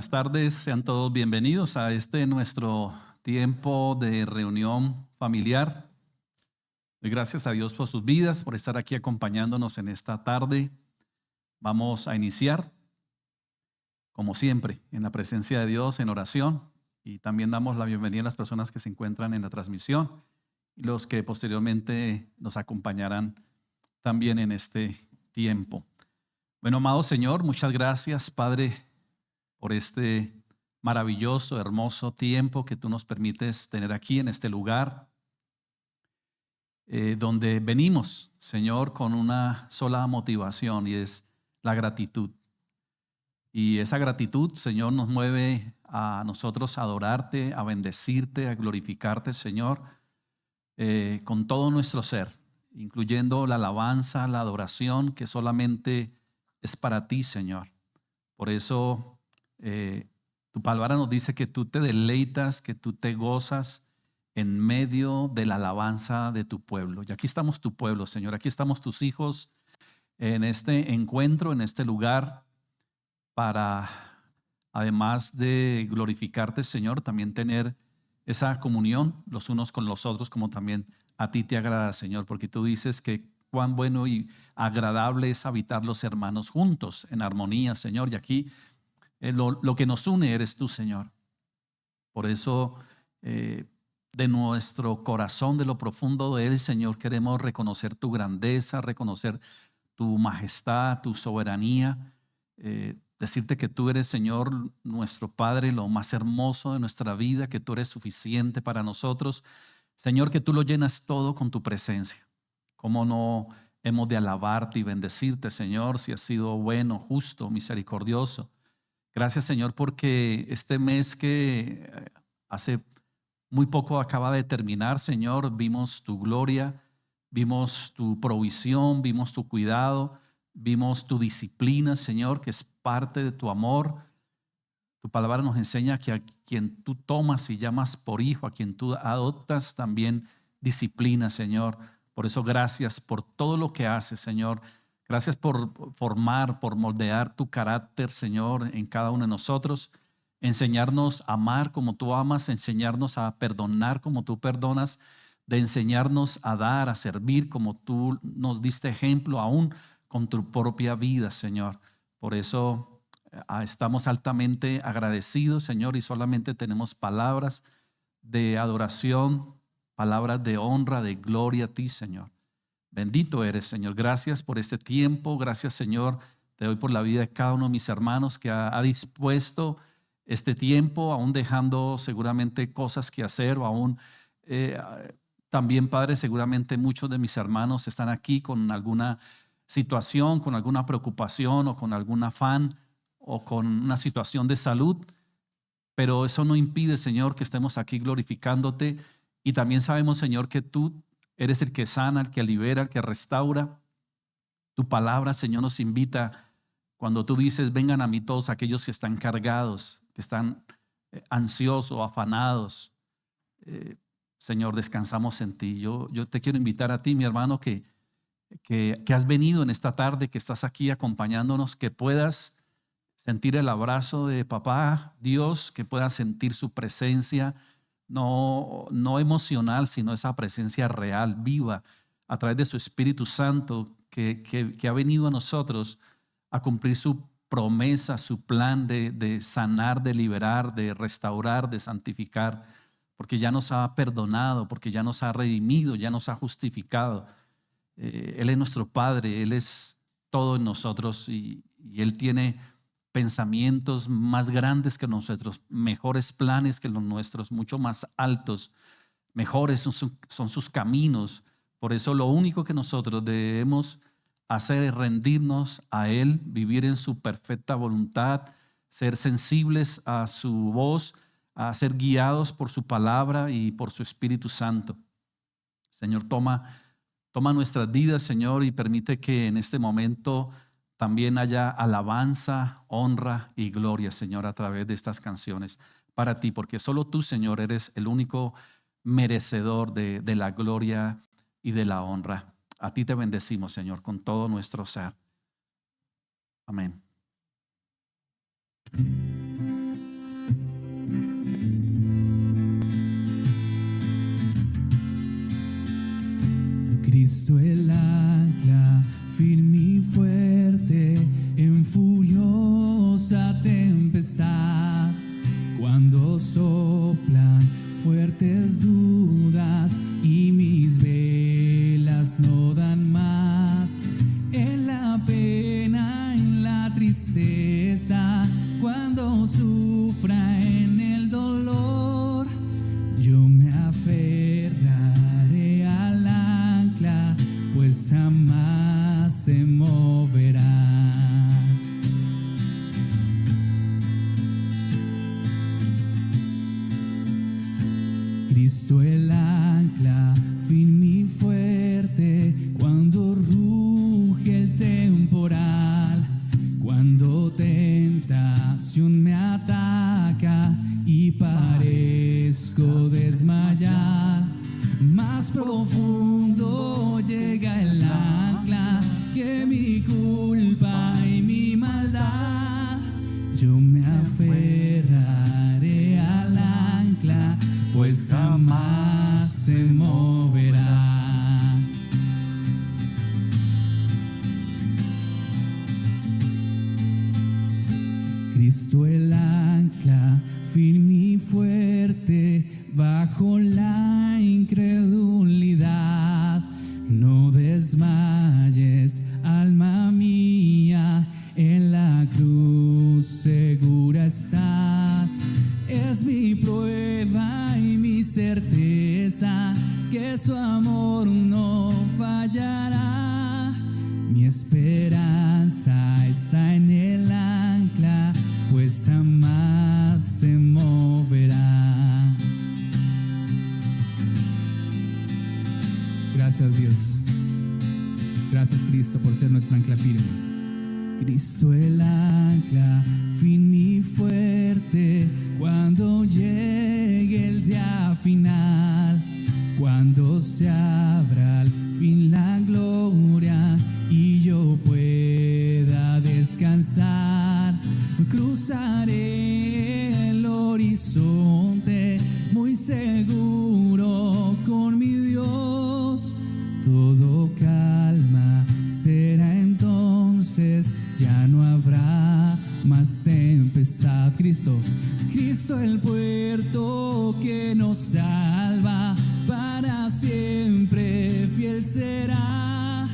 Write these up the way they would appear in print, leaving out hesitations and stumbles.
buenas tardes. Sean todos bienvenidos a nuestro tiempo de reunión familiar. Doy gracias a Dios por sus vidas, por estar aquí acompañándonos en esta tarde. Vamos a iniciar, como siempre, en la presencia de Dios, en oración. Y también damos la bienvenida a las personas que se encuentran en la transmisión y los que posteriormente nos acompañarán también en este tiempo. Bueno, amado Señor, muchas gracias, Padre, por este maravilloso, hermoso tiempo que tú nos permites tener aquí en este lugar, donde venimos, Señor, con una sola motivación y es la gratitud. Y esa gratitud, Señor, nos mueve a nosotros a adorarte, a bendecirte, a glorificarte, Señor, con todo nuestro ser, incluyendo la alabanza, la adoración que solamente es para ti, Señor. Por eso tu palabra nos dice que tú te deleitas, que tú te gozas en medio de la alabanza de tu pueblo. Y aquí estamos tu pueblo, Señor. Aquí estamos tus hijos en este encuentro, en este lugar, para, además de glorificarte, Señor, también tener esa comunión los unos con los otros, como también a ti te agrada, Señor, porque tú dices que cuán bueno y agradable es habitar los hermanos juntos en armonía, Señor. Y aquí lo que nos une eres tú, Señor. Por eso, de nuestro corazón, de lo profundo de él, Señor, queremos reconocer tu grandeza, reconocer tu majestad, tu soberanía, decirte que tú eres, Señor, nuestro Padre, lo más hermoso de nuestra vida, que tú eres suficiente para nosotros. Señor, que tú lo llenas todo con tu presencia. ¿Cómo no hemos de alabarte y bendecirte, Señor, si has sido bueno, justo, misericordioso? Gracias, Señor, porque este mes que hace muy poco acaba de terminar, Señor, vimos tu gloria, vimos tu provisión, vimos tu cuidado, vimos tu disciplina, Señor, que es parte de tu amor. Tu palabra nos enseña que a quien tú tomas y llamas por hijo, a quien tú adoptas, también disciplina, Señor. Por eso gracias por todo lo que haces, Señor. Gracias por formar, por moldear tu carácter, Señor, en cada uno de nosotros. Enseñarnos a amar como tú amas, enseñarnos a perdonar como tú perdonas, de enseñarnos a dar, a servir como tú nos diste ejemplo aún con tu propia vida, Señor. Por eso estamos altamente agradecidos, Señor, y solamente tenemos palabras de adoración, palabras de honra, de gloria a ti, Señor. Bendito eres, Señor. Gracias por este tiempo. Gracias, Señor. Te doy por la vida de cada uno de mis hermanos que ha dispuesto este tiempo, aún dejando seguramente cosas que hacer o aún también, Padre, seguramente muchos de mis hermanos están aquí con alguna situación, con alguna preocupación o con algún afán o con una situación de salud, pero eso no impide, Señor, que estemos aquí glorificándote. Y también sabemos, Señor, que tú eres el que sana, el que libera, el que restaura. Tu palabra, Señor, nos invita cuando tú dices, vengan a mí todos aquellos que están cargados, que están ansiosos, afanados. Señor, descansamos en ti. Yo te quiero invitar a ti, mi hermano, que has venido en esta tarde, que estás aquí acompañándonos, que puedas sentir el abrazo de papá Dios, que puedas sentir su presencia, no emocional, sino esa presencia real, viva, a través de su Espíritu Santo, que ha venido a nosotros a cumplir su promesa, su plan de sanar, de liberar, de restaurar, de santificar, porque ya nos ha perdonado, porque ya nos ha redimido, ya nos ha justificado. Él es nuestro Padre, Él es todo en nosotros y Él tiene pensamientos más grandes que nosotros, mejores planes que los nuestros, mucho más altos, mejores son sus caminos. Por eso lo único que nosotros debemos hacer es rendirnos a Él, vivir en su perfecta voluntad, ser sensibles a su voz, a ser guiados por su palabra y por su Espíritu Santo. Señor, toma nuestras vidas, Señor, y permite que en este momento también haya alabanza, honra y gloria, Señor, a través de estas canciones para ti, porque solo tú, Señor, eres el único merecedor de la gloria y de la honra. A ti te bendecimos, Señor, con todo nuestro ser. Amén. Cristo el ancla, firme y fuerte en furiosa tempestad. Cuando soplan fuertes dudas y mis velas no dan más, en la pena, en la tristeza, cuando sufra en el dolor, yo me aferraré al ancla, pues jamás se moverá. Cristo el ancla, firme y fuerte, cuando ruge el temporal, cuando tentación me ataca y parezco desmayar, más profundo llega el ancla que mi culpa y mi maldad. Yo me aferraré al ancla, pues jamás se moverá. Cristo el ancla, firme y fuerte, bajo la incredulidad. No desmayes, alma mía, en la cruz segura está. Es mi prueba y mi certeza que su amor no fallará. Mi esperanza está en el ancla, pues jamás se moverá. Gracias, Dios. Gracias, Cristo, por ser nuestro ancla firme. Cristo el ancla, firme y fuerte, cuando llegue el día final, cuando se abra al fin la gloria y yo pueda descansar, cruzaré el horizonte muy seguro con mi Dios. Todo calma será entonces, ya no habrá más tempestad. Cristo el puerto que nos salva, para siempre fiel será.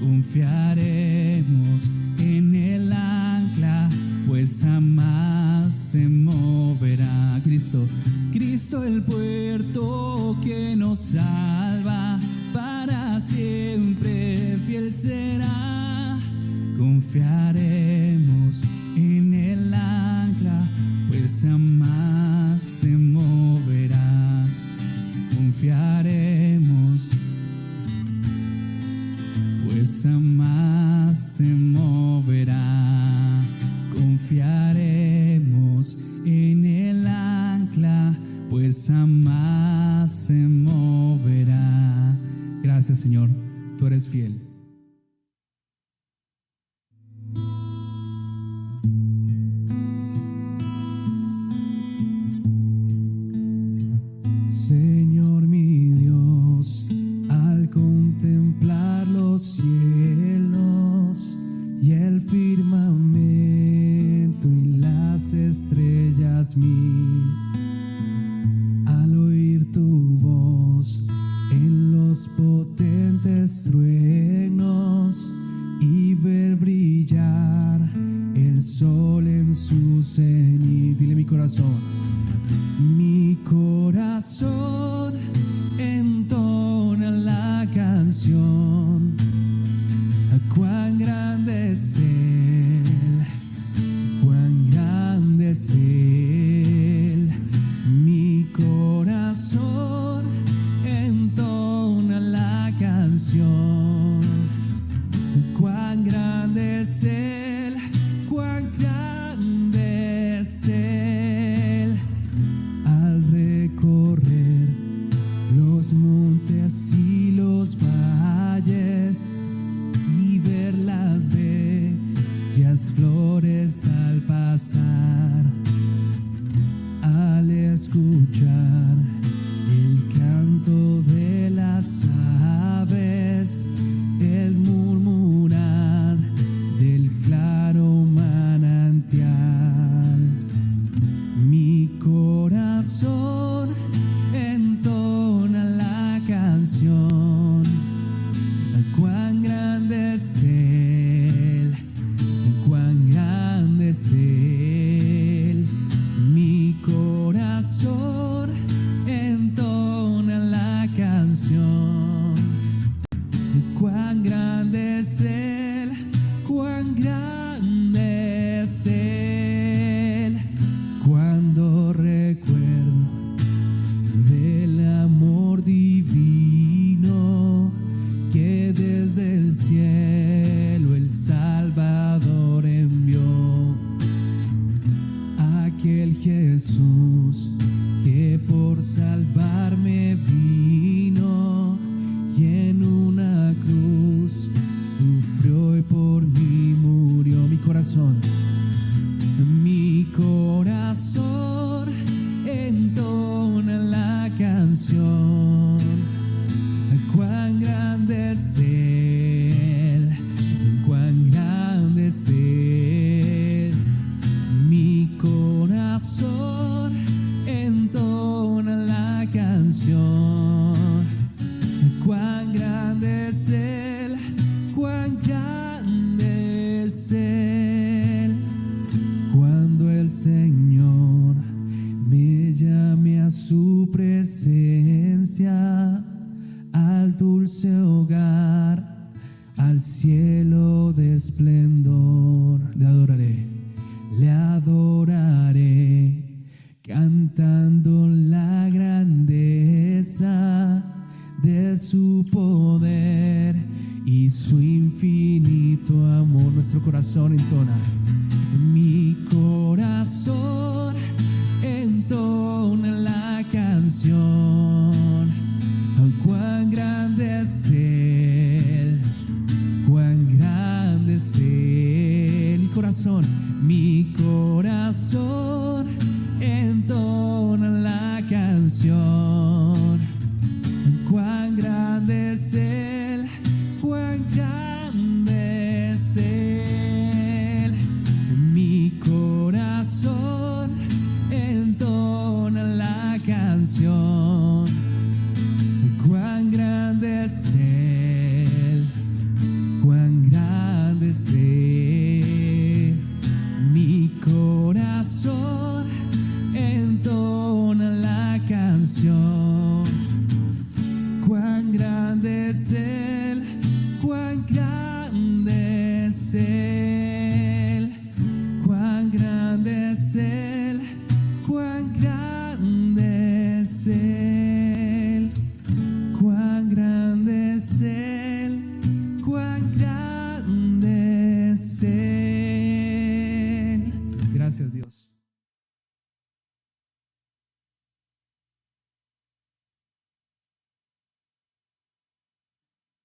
Confiaremos en el ancla, pues jamás se moverá. Cristo el puerto que nos salva, para siempre fiel será. Confiaremos en el ancla, pues jamás se moverá. Confiaremos, pues jamás se moverá. Confiaremos en el ancla, pues jamás se moverá. Gracias, Señor, tú eres fiel. Señor mi Dios, al contemplar los cielos y el firmamento y las estrellas mil, al oír tu voz en los potentes truenos y ver brillar el sol en su cenit, dile: mi corazón entona la canción. Cuán grande es Él, cuán grande es Él. Mi corazón entona la canción. Cuán grande es Él, cuán grande es Él. Al recorrer los montes y los valles y ver las bellas flores al pasar, al escuchar el canto de las aves canción. Cuán grande es Él, cuán grande es Él. Mi corazón entona la canción. Cuán grande es Él, cuán grande es Él. Cuando el Señor me llame a su presencia, al dulce hogar, al cielo de esplendor, le adoraré, cantando la grandeza de su poder y su infinito amor. Nuestro corazón entona, mi corazón entona la canción. Cuán grande es Él, cuán grande es Él. Mi corazón entona la canción. Cuán grande es Él, cuán grande es Él. Mi corazón entona la canción. Cuán grande es Él, cuán grande es Él. Mi corazón entona la canción. Cuán grande es Él, cuán grande es Él. Cuán grande es Él, cuán grande es Él. Cuán grande es Él, cuán grande es Él. Gracias, Dios.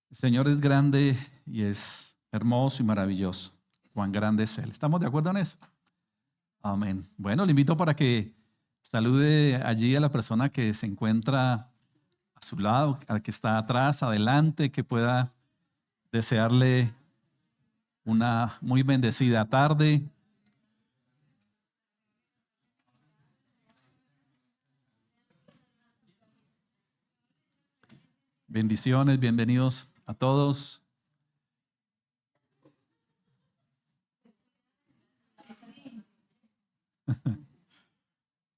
El Señor es grande y es hermoso y maravilloso. Cuán grande es Él. ¿Estamos de acuerdo en eso? Amén. Bueno, le invito para que salude allí a la persona que se encuentra a su lado, al que está atrás, adelante, que pueda desearle una muy bendecida tarde. Bendiciones, bienvenidos a todos.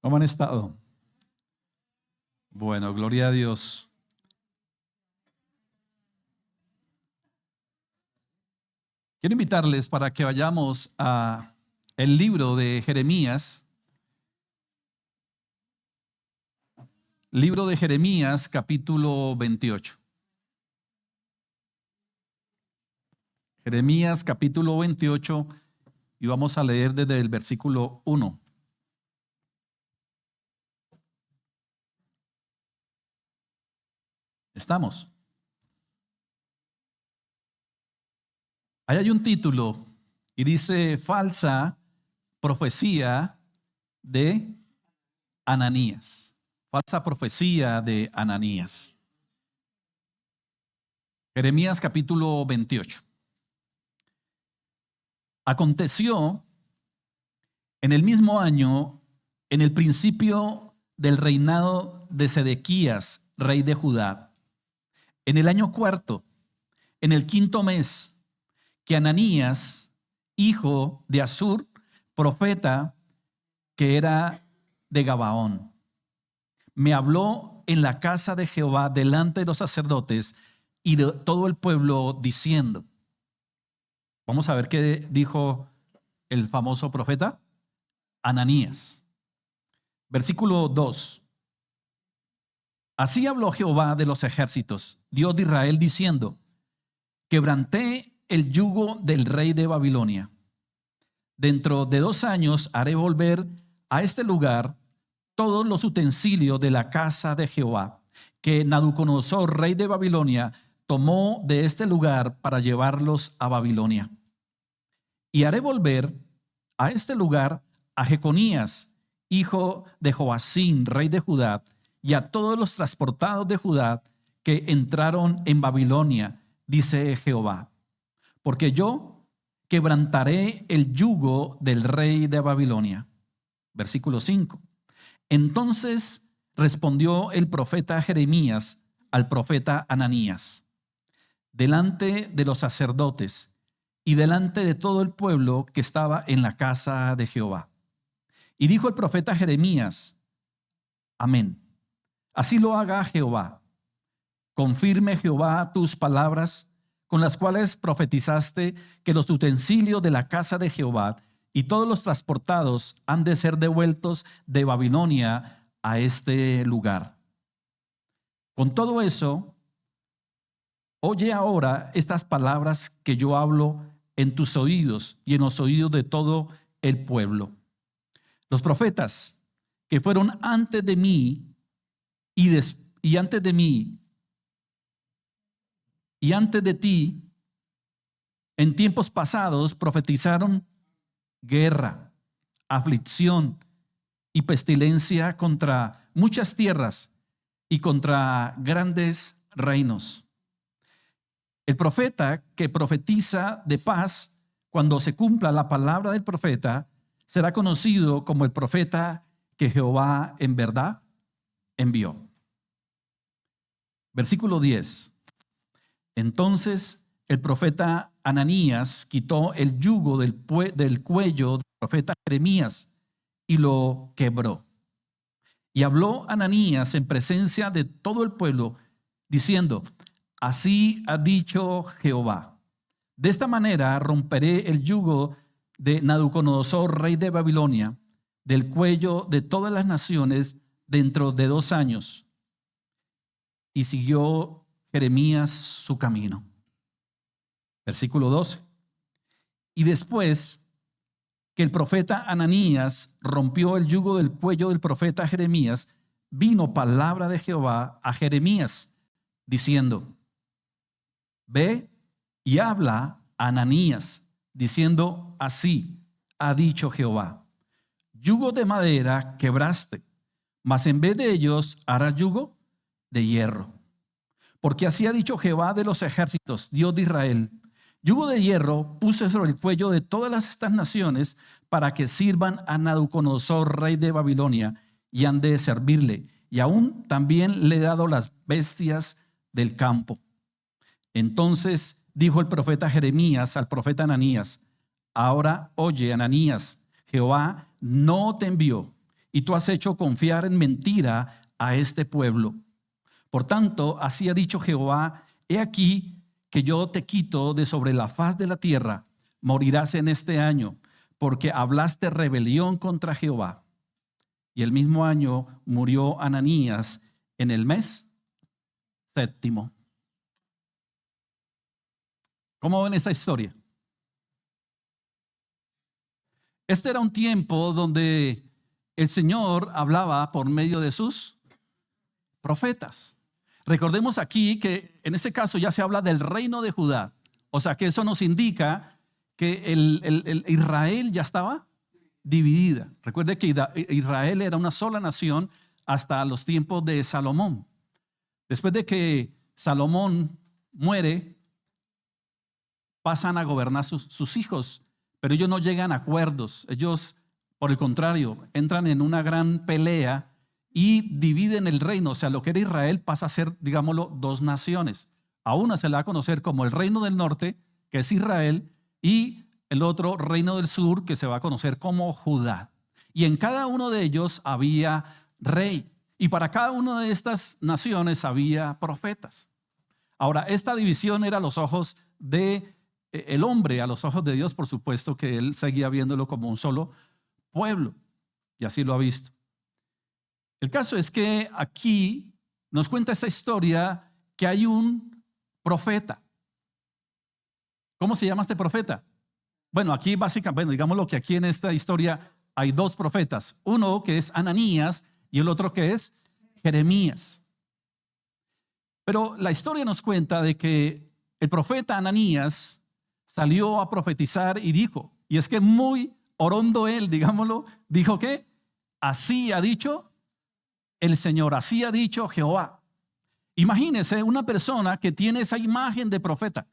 ¿Cómo han estado? Bueno, gloria a Dios. Quiero invitarles para que vayamos a el libro de Jeremías. Libro de Jeremías, capítulo 28. Jeremías, capítulo 28, y vamos a leer desde el versículo 1. ¿Estamos? Ahí hay un título y dice: falsa profecía de Ananías. Falsa profecía de Ananías. Jeremías capítulo 28. Aconteció en el mismo año, en el principio del reinado de Sedequías, rey de Judá, en el año cuarto, en el quinto mes, que Ananías, hijo de Azur, profeta, que era de Gabaón, me habló en la casa de Jehová delante de los sacerdotes y de todo el pueblo, diciendo. Vamos a ver qué dijo el famoso profeta Ananías. Versículo 2. Así habló Jehová de los ejércitos, Dios de Israel, diciendo: quebranté el yugo del rey de Babilonia. Dentro de 2 años haré volver a este lugar todos los utensilios de la casa de Jehová, que Nabucodonosor, rey de Babilonia, tomó de este lugar para llevarlos a Babilonia. Y haré volver a este lugar a Jeconías, hijo de Joacín, rey de Judá, y a todos los transportados de Judá que entraron en Babilonia, dice Jehová. Porque yo quebrantaré el yugo del rey de Babilonia. Versículo 5. Entonces respondió el profeta Jeremías al profeta Ananías, delante de los sacerdotes y delante de todo el pueblo que estaba en la casa de Jehová. Y dijo el profeta Jeremías: Amén. Así lo haga Jehová. Confirme Jehová tus palabras con las cuales profetizaste que los utensilios de la casa de Jehová y todos los transportados han de ser devueltos de Babilonia a este lugar. Con todo eso, oye ahora estas palabras que yo hablo en tus oídos y en los oídos de todo el pueblo. Los profetas que fueron antes de mí y antes de mí y antes de ti, en tiempos pasados profetizaron guerra, aflicción y pestilencia contra muchas tierras y contra grandes reinos. El profeta que profetiza de paz, cuando se cumpla la palabra del profeta, será conocido como el profeta que Jehová en verdad envió. Versículo 10. Entonces el profeta Ananías quitó el yugo del cuello del profeta Jeremías y lo quebró. Y habló Ananías en presencia de todo el pueblo, diciendo: Así ha dicho Jehová, de esta manera romperé el yugo de Nabucodonosor, rey de Babilonia, del cuello de todas las naciones dentro de 2 años. Y siguió Jeremías su camino. Versículo 12. Y después que el profeta Ananías rompió el yugo del cuello del profeta Jeremías, vino palabra de Jehová a Jeremías, diciendo: Ve y habla a Ananías, diciendo: Así ha dicho Jehová, yugo de madera quebraste, mas en vez de ellos harás yugo de hierro. Porque así ha dicho Jehová de los ejércitos, Dios de Israel: yugo de hierro puse sobre el cuello de todas estas naciones para que sirvan a Nabucodonosor, rey de Babilonia, y han de servirle. Y aún también le he dado las bestias del campo. Entonces dijo el profeta Jeremías al profeta Ananías: Ahora oye, Ananías, Jehová no te envió, y tú has hecho confiar en mentira a este pueblo. Por tanto, así ha dicho Jehová: He aquí que yo te quito de sobre la faz de la tierra, morirás en este año, porque hablaste rebelión contra Jehová. Y el mismo año murió Ananías en el mes 7. ¿Cómo ven esa historia? Este era un tiempo donde el Señor hablaba por medio de sus profetas. Recordemos aquí que en este caso ya se habla del reino de Judá. O sea que eso nos indica que el Israel ya estaba dividida. Recuerde que Israel era una sola nación hasta los tiempos de Salomón. Después de que Salomón muere, pasan a gobernar sus hijos, pero ellos no llegan a acuerdos. Ellos, por el contrario, entran en una gran pelea y dividen el reino. O sea, lo que era Israel pasa a ser, digámoslo, 2 naciones. A una se la va a conocer como el reino del norte, que es Israel, y el otro reino del sur, que se va a conocer como Judá. Y en cada uno de ellos había rey. Y para cada una de estas naciones había profetas. Ahora, esta división era a los ojos de el hombre, a los ojos de Dios, por supuesto que él seguía viéndolo como un solo pueblo. Y así lo ha visto. El caso es que aquí nos cuenta esta historia que hay un profeta. ¿Cómo se llama este profeta? Bueno, aquí básicamente, digámoslo que aquí en esta historia hay 2 profetas. Uno que es Ananías y el otro que es Jeremías. Pero la historia nos cuenta de que el profeta Ananías salió a profetizar y dijo, y es que muy orondo él, digámoslo, dijo que así ha dicho el Señor, así ha dicho Jehová. Imagínese una persona que tiene esa imagen de profeta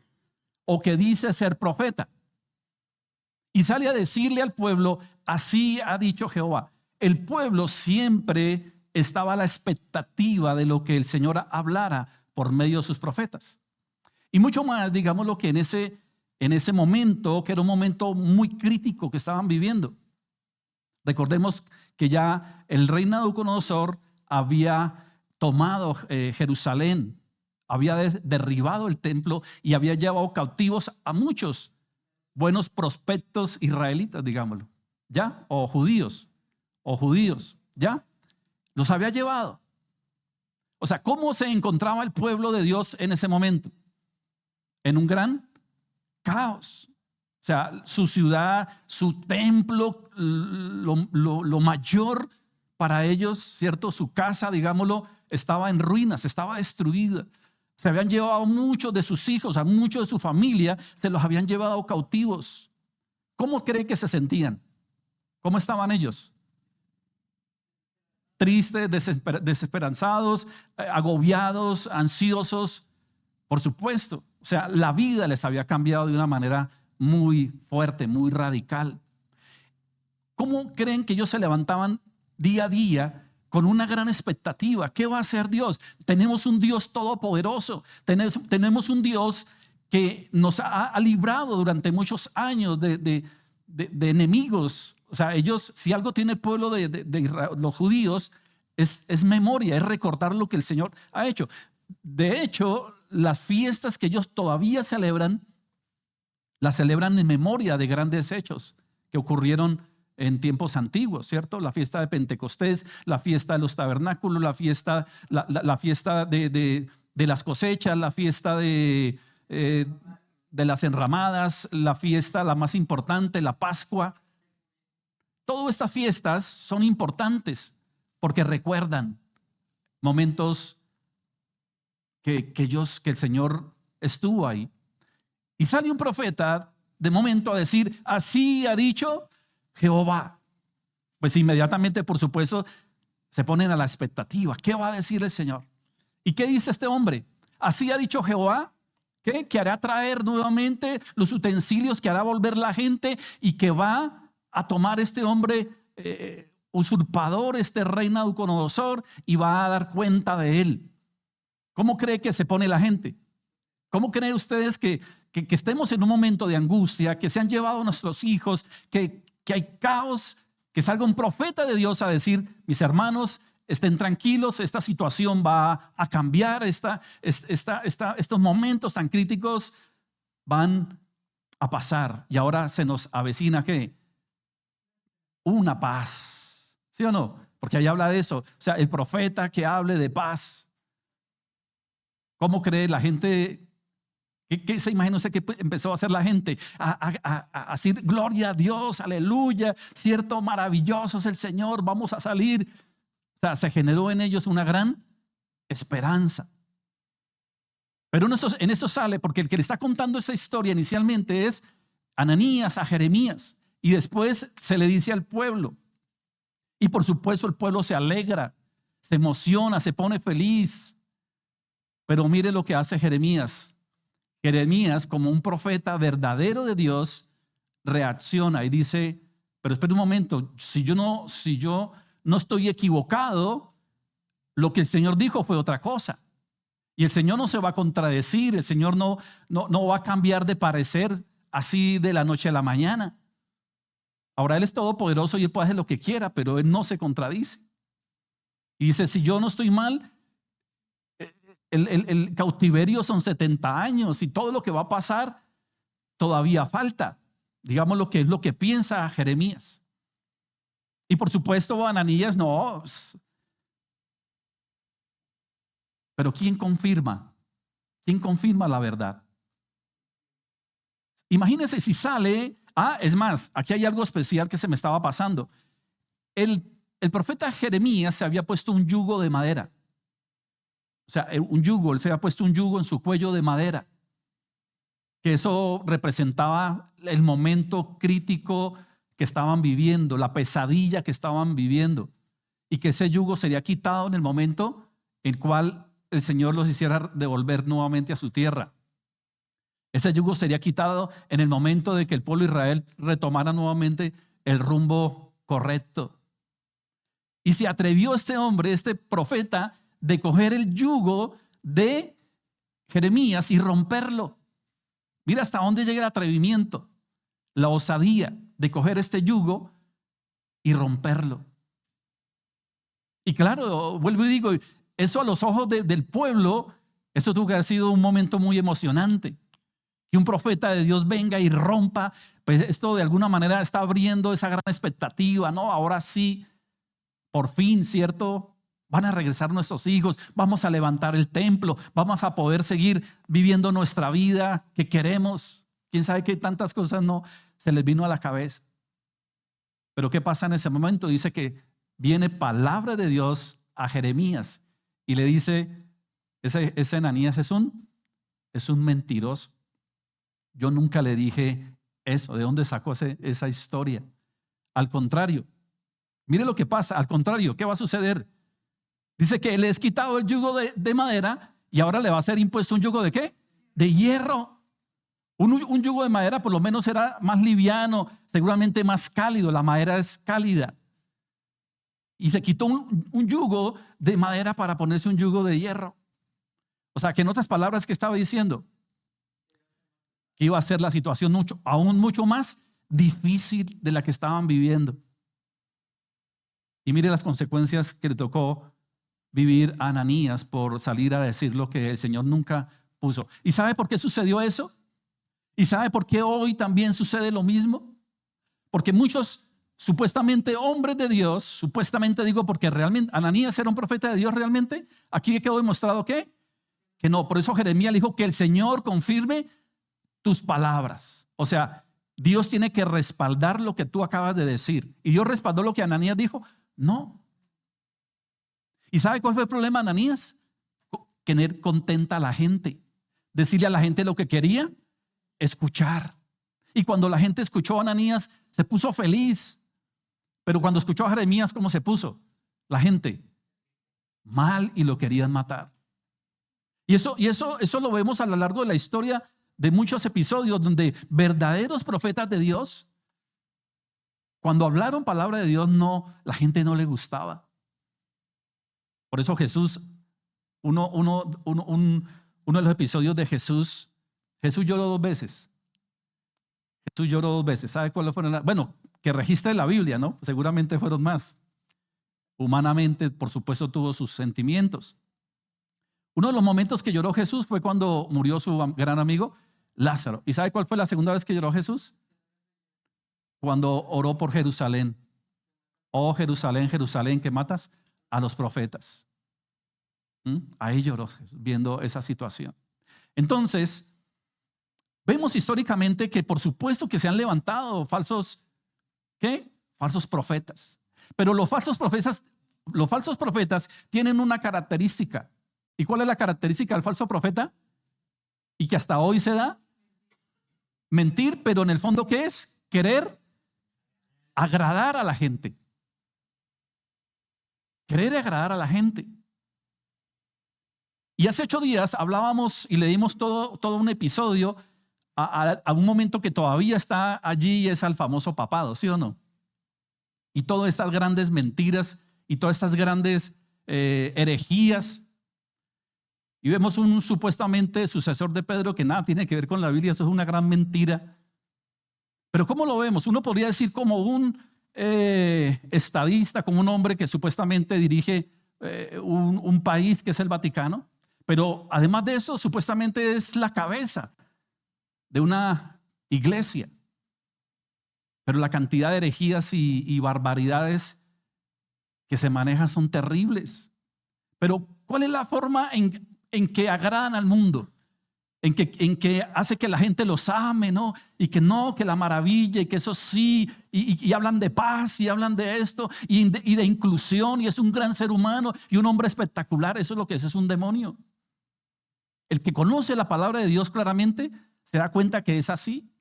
o que dice ser profeta y sale a decirle al pueblo, así ha dicho Jehová. El pueblo siempre estaba a la expectativa de lo que el Señor hablara por medio de sus profetas. Y mucho más, digámoslo, que en ese momento, que era un momento muy crítico que estaban viviendo. Recordemos que ya el rey Nabucodonosor había tomado Jerusalén, había derribado el templo y había llevado cautivos a muchos buenos prospectos israelitas, digámoslo, ¿ya? O judíos, ¿ya? Los había llevado. O sea, ¿cómo se encontraba el pueblo de Dios en ese momento? En un gran caos. O sea, su ciudad, su templo, lo mayor para ellos, ¿cierto? Su casa, digámoslo, estaba en ruinas, estaba destruida. Se habían llevado muchos de sus hijos, a muchos de su familia, se los habían llevado cautivos. ¿Cómo cree que se sentían? ¿Cómo estaban ellos? Tristes, desesperanzados, agobiados, ansiosos, por supuesto. O sea, la vida les había cambiado de una manera muy fuerte, muy radical. ¿Cómo creen que ellos se levantaban día a día con una gran expectativa? ¿Qué va a hacer Dios? Tenemos un Dios todopoderoso. Tenemos un Dios que nos ha librado durante muchos años de enemigos. O sea, ellos, si algo tiene el pueblo de Israel, los judíos, es memoria, es recordar lo que el Señor ha hecho. De hecho, las fiestas que ellos todavía celebran, las celebran en memoria de grandes hechos que ocurrieron en tiempos antiguos, ¿cierto? La fiesta de Pentecostés, la fiesta de los tabernáculos, la fiesta de las cosechas, la fiesta de las enramadas, la fiesta, la más importante, la Pascua. Todas estas fiestas son importantes porque recuerdan momentos que el Señor estuvo ahí. Y sale un profeta de momento a decir, así ha dicho Jehová. Pues inmediatamente, por supuesto, se ponen a la expectativa. ¿Qué va a decir el Señor? ¿Y qué dice este hombre? Así ha dicho Jehová, ¿qué? Que hará traer nuevamente los utensilios, que hará volver la gente y que va a tomar este hombre usurpador, este rey Nabucodonosor, y va a dar cuenta de él. ¿Cómo cree que se pone la gente? ¿Cómo creen ustedes que estemos en un momento de angustia, que se han llevado a nuestros hijos, que hay caos, que salga un profeta de Dios a decir, mis hermanos, estén tranquilos, esta situación va a cambiar, estos momentos tan críticos van a pasar y ahora se nos avecina ¿qué? Una paz, ¿sí o no? Porque ahí habla de eso, o sea, el profeta que hable de paz. ¿Cómo cree la gente? ¿Qué se imagina usted que empezó a hacer la gente? A decir gloria a Dios, aleluya, cierto, maravilloso es el Señor, vamos a salir. O sea, se generó en ellos una gran esperanza. Pero en eso sale, porque el que le está contando esa historia inicialmente es Ananías a Jeremías, y después se le dice al pueblo. Y por supuesto el pueblo se alegra, se emociona, se pone feliz. Pero mire lo que hace Jeremías. Jeremías, como un profeta verdadero de Dios, reacciona y dice, pero espera un momento, si yo no estoy equivocado, lo que el Señor dijo fue otra cosa. Y el Señor no se va a contradecir, el Señor no va a cambiar de parecer así de la noche a la mañana. Ahora Él es todopoderoso y Él puede hacer lo que quiera, pero Él no se contradice. Y dice, si yo no estoy mal, el cautiverio son 70 años y todo lo que va a pasar todavía falta. Digamos lo que es lo que piensa Jeremías. Y por supuesto Ananías no. Pero ¿quién confirma? ¿Quién confirma la verdad? Imagínense si sale, es más, aquí hay algo especial que se me estaba pasando. El profeta Jeremías se había puesto un yugo de madera. O sea, él se había puesto un yugo en su cuello de madera, que eso representaba el momento crítico que estaban viviendo, la pesadilla que estaban viviendo. y que ese yugo sería quitado en el momento en el cual el Señor los hiciera devolver nuevamente a su tierra. Ese yugo sería quitado en el momento de que el pueblo de Israel retomara nuevamente el rumbo correcto. Y se atrevió este hombre, este profeta, de coger el yugo de Jeremías y romperlo. Mira hasta dónde llega el atrevimiento, la osadía de coger este yugo y romperlo. Y claro, vuelvo y digo, eso a los ojos del pueblo, eso tuvo que haber sido un momento muy emocionante. Que un profeta de Dios venga y rompa, pues esto de alguna manera está abriendo esa gran expectativa, ¿no? Ahora sí, por fin, ¿cierto? Van a regresar nuestros hijos, vamos a levantar el templo, vamos a poder seguir viviendo nuestra vida que queremos. Quién sabe qué tantas cosas no se les vino a la cabeza. Pero ¿qué pasa en ese momento? Dice que viene palabra de Dios a Jeremías y le dice, ese Ananías es un mentiroso. Yo nunca le dije eso. ¿De dónde sacó esa historia? Al contrario, mire lo que pasa. Al contrario, ¿qué va a suceder? Dice que le es quitado el yugo de madera y ahora le va a ser impuesto un yugo ¿de qué? De hierro. Un yugo de madera por lo menos era más liviano, seguramente más cálido. La madera es cálida. Y se quitó un yugo de madera para ponerse un yugo de hierro. O sea, que en otras palabras, ¿qué estaba diciendo? Que iba a ser la situación aún mucho más difícil de la que estaban viviendo. Y mire las consecuencias que le tocó vivir a Ananías por salir a decir lo que el Señor nunca puso. ¿Y sabe por qué sucedió eso? ¿Y sabe por qué hoy también sucede lo mismo? Porque muchos supuestamente hombres de Dios, supuestamente digo porque realmente Ananías era un profeta de Dios realmente, aquí quedó demostrado que no. Por eso Jeremías le dijo que el Señor confirme tus palabras. O sea, Dios tiene que respaldar lo que tú acabas de decir. ¿Y Dios respaldó lo que Ananías dijo? No. ¿Y sabe cuál fue el problema de Ananías? Tener contenta a la gente. Decirle a la gente lo que quería, escuchar. Y cuando la gente escuchó a Ananías, se puso feliz. Pero cuando escuchó a Jeremías, ¿cómo se puso? La gente mal y lo querían matar. Y eso lo vemos a lo largo de la historia de muchos episodios donde verdaderos profetas de Dios, cuando hablaron palabra de Dios, la gente no le gustaba. Por eso Jesús, uno de los episodios de Jesús lloró 2 veces. Jesús lloró 2 veces. ¿Sabe cuáles fueron? Bueno, que registre la Biblia, ¿no? Seguramente fueron más. Humanamente, por supuesto, tuvo sus sentimientos. Uno de los momentos que lloró Jesús fue cuando murió su gran amigo Lázaro. ¿Y sabe cuál fue la segunda vez que lloró Jesús? Cuando oró por Jerusalén. Oh Jerusalén, Jerusalén, que matas a los profetas. Ahí lloró Jesús, viendo esa situación. Entonces, vemos históricamente que por supuesto que se han levantado falsos profetas. Pero los falsos profetas tienen una característica. ¿Y cuál es la característica del falso profeta? Y que hasta hoy se da. Mentir, pero en el fondo, ¿qué es? Querer agradar a la gente. Querer agradar a la gente. Y hace 8 días hablábamos y le dimos todo un episodio a un momento que todavía está allí, es al famoso papado, ¿sí o no? Y todas estas grandes mentiras y todas estas grandes herejías. Y vemos un supuestamente sucesor de Pedro que nada tiene que ver con la Biblia, eso es una gran mentira. Pero ¿cómo lo vemos? Uno podría decir como un estadista, como un hombre que supuestamente dirige un país que es el Vaticano, pero además de eso supuestamente es la cabeza de una iglesia. Pero la cantidad de herejías y barbaridades que se manejan son terribles. Pero ¿cuál es la forma en que agradan al mundo? En que hace que la gente los ame, ¿no? Y que no, que la maravilla y que eso sí, y hablan de paz y hablan de esto y de inclusión, y es un gran ser humano y un hombre espectacular. Eso es lo que es un demonio. El que conoce la palabra de Dios claramente se da cuenta que es así.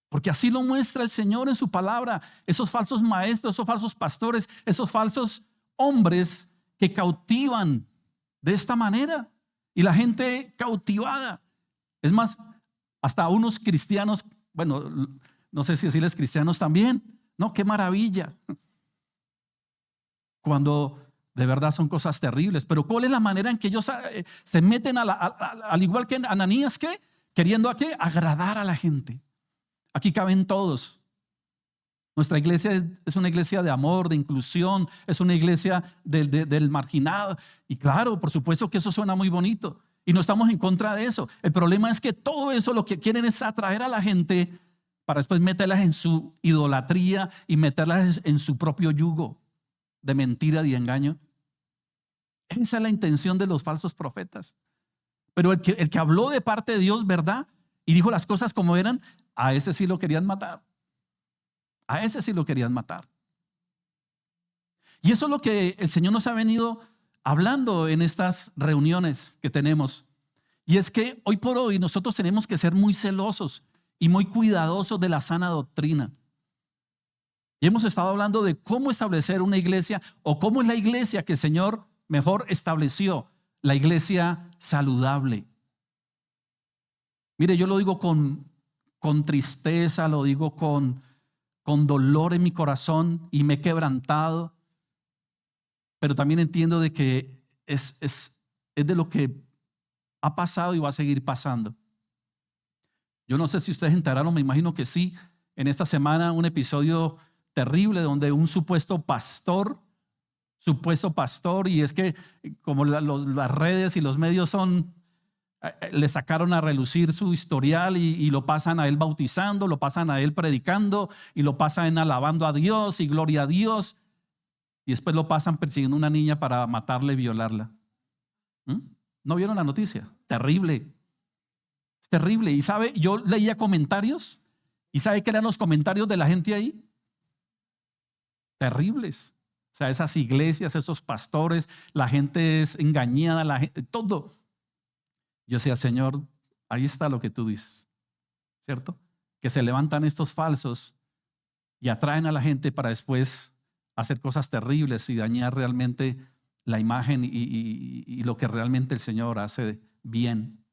Porque así lo muestra el Señor en su palabra. Esos falsos maestros, esos falsos pastores, esos falsos hombres que cautivan de esta manera. Y la gente cautivada. Es más, hasta unos cristianos, bueno, no sé si decirles cristianos también. No, qué maravilla. Cuando de verdad son cosas terribles. Pero ¿cuál es la manera en que ellos se meten al igual que Ananías, ¿qué? Queriendo ¿a qué? Agradar a la gente. Aquí caben todos. Nuestra iglesia es una iglesia de amor, de inclusión, es una iglesia del marginado. Y claro, por supuesto que eso suena muy bonito. Y no estamos en contra de eso. El problema es que todo eso lo que quieren es atraer a la gente para después meterlas en su idolatría y meterlas en su propio yugo de mentira y engaño. Esa es la intención de los falsos profetas. Pero el que habló de parte de Dios, ¿verdad? Y dijo las cosas como eran, a ese sí lo querían matar. A ese sí lo querían matar. Y eso es lo que el Señor nos ha venido hablando en estas reuniones que tenemos. Y es que hoy por hoy nosotros tenemos que ser muy celosos y muy cuidadosos de la sana doctrina. Y hemos estado hablando de cómo establecer una iglesia o cómo es la iglesia que el Señor mejor estableció, la iglesia saludable. Mire, yo lo digo con tristeza, lo digo con dolor en mi corazón y me he quebrantado, pero también entiendo de que es de lo que ha pasado y va a seguir pasando. Yo no sé si ustedes enteraron, me imagino que sí, en esta semana un episodio terrible donde un supuesto pastor, y es que como las redes y los medios le sacaron a relucir su historial y lo pasan a él bautizando, lo pasan a él predicando y lo pasan alabando a Dios y gloria a Dios, y después lo pasan persiguiendo a una niña para matarla y violarla. ¿No vieron la noticia? Terrible. Es terrible. Y sabe, yo leía comentarios y ¿sabe qué eran los comentarios de la gente ahí? Terribles. O sea, esas iglesias, esos pastores, la gente es engañada, la gente, todo. Yo decía, Señor, ahí está lo que tú dices, ¿cierto? Que se levantan estos falsos y atraen a la gente para después hacer cosas terribles y dañar realmente la imagen y lo que realmente el Señor hace bien,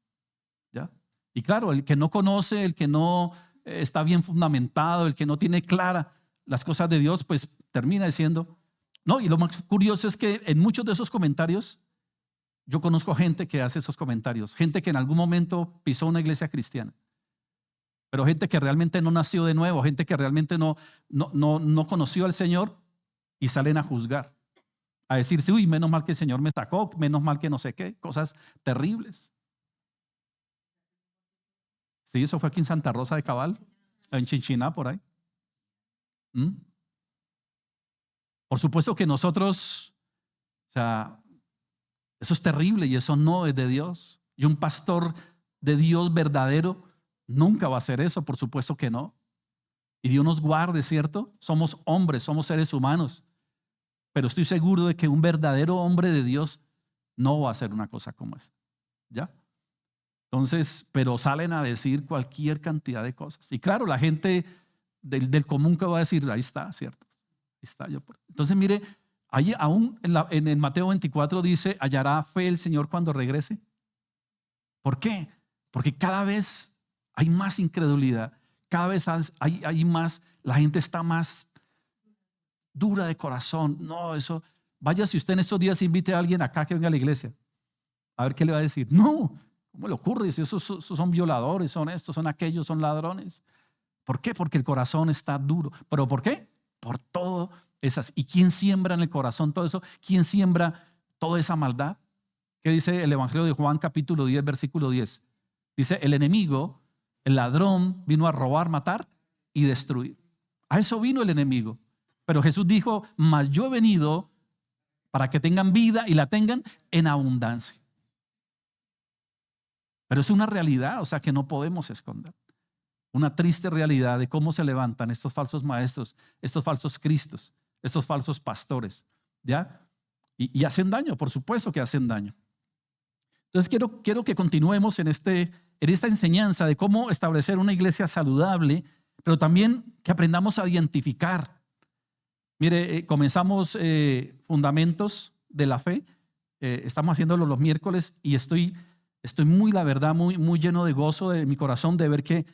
¿ya? Y claro, el que no conoce, el que no está bien fundamentado, el que no tiene clara las cosas de Dios, pues termina diciendo, no, y lo más curioso es que en muchos de esos comentarios, yo conozco gente que hace esos comentarios, gente que en algún momento pisó una iglesia cristiana, pero gente que realmente no nació de nuevo, gente que realmente no conoció al Señor y salen a juzgar, a decirse, uy, menos mal que el Señor me sacó, menos mal que no sé qué, cosas terribles. Sí, eso fue aquí en Santa Rosa de Cabal, en Chinchiná, por ahí. Por supuesto que nosotros, o sea, eso es terrible y eso no es de Dios. Y un pastor de Dios verdadero nunca va a hacer eso, por supuesto que no. Y Dios nos guarde, ¿cierto? Somos hombres, somos seres humanos. Pero estoy seguro de que un verdadero hombre de Dios no va a hacer una cosa como esa. ¿Ya? Entonces, pero salen a decir cualquier cantidad de cosas. Y claro, la gente del común que va a decir, ahí está, ¿cierto? Ahí está. Entonces, mire, ahí aún en el Mateo 24 dice, ¿hallará fe el Señor cuando regrese? ¿Por qué? Porque cada vez hay más incredulidad, cada vez hay más, la gente está más dura de corazón. No, eso, vaya si usted en estos días invite a alguien acá que venga a la iglesia, a ver qué le va a decir. No, ¿cómo le ocurre? Si esos son violadores, son estos, son aquellos, son ladrones. ¿Por qué? Porque el corazón está duro. ¿Pero por qué? Por todo esas. ¿Y quién siembra en el corazón todo eso? ¿Quién siembra toda esa maldad? ¿Qué dice el Evangelio de Juan capítulo 10, versículo 10? Dice, el enemigo, el ladrón, vino a robar, matar y destruir. A eso vino el enemigo. Pero Jesús dijo, mas yo he venido para que tengan vida y la tengan en abundancia. Pero es una realidad, o sea, que no podemos esconder. Una triste realidad de cómo se levantan estos falsos maestros, estos falsos cristos, estos falsos pastores, ¿ya? Y hacen daño, por supuesto que hacen daño. Entonces quiero que continuemos en esta enseñanza de cómo establecer una iglesia saludable, pero también que aprendamos a identificar. Mire, comenzamos fundamentos de la fe. Estamos haciéndolo los miércoles y estoy muy, la verdad, muy lleno de gozo de mi corazón de ver que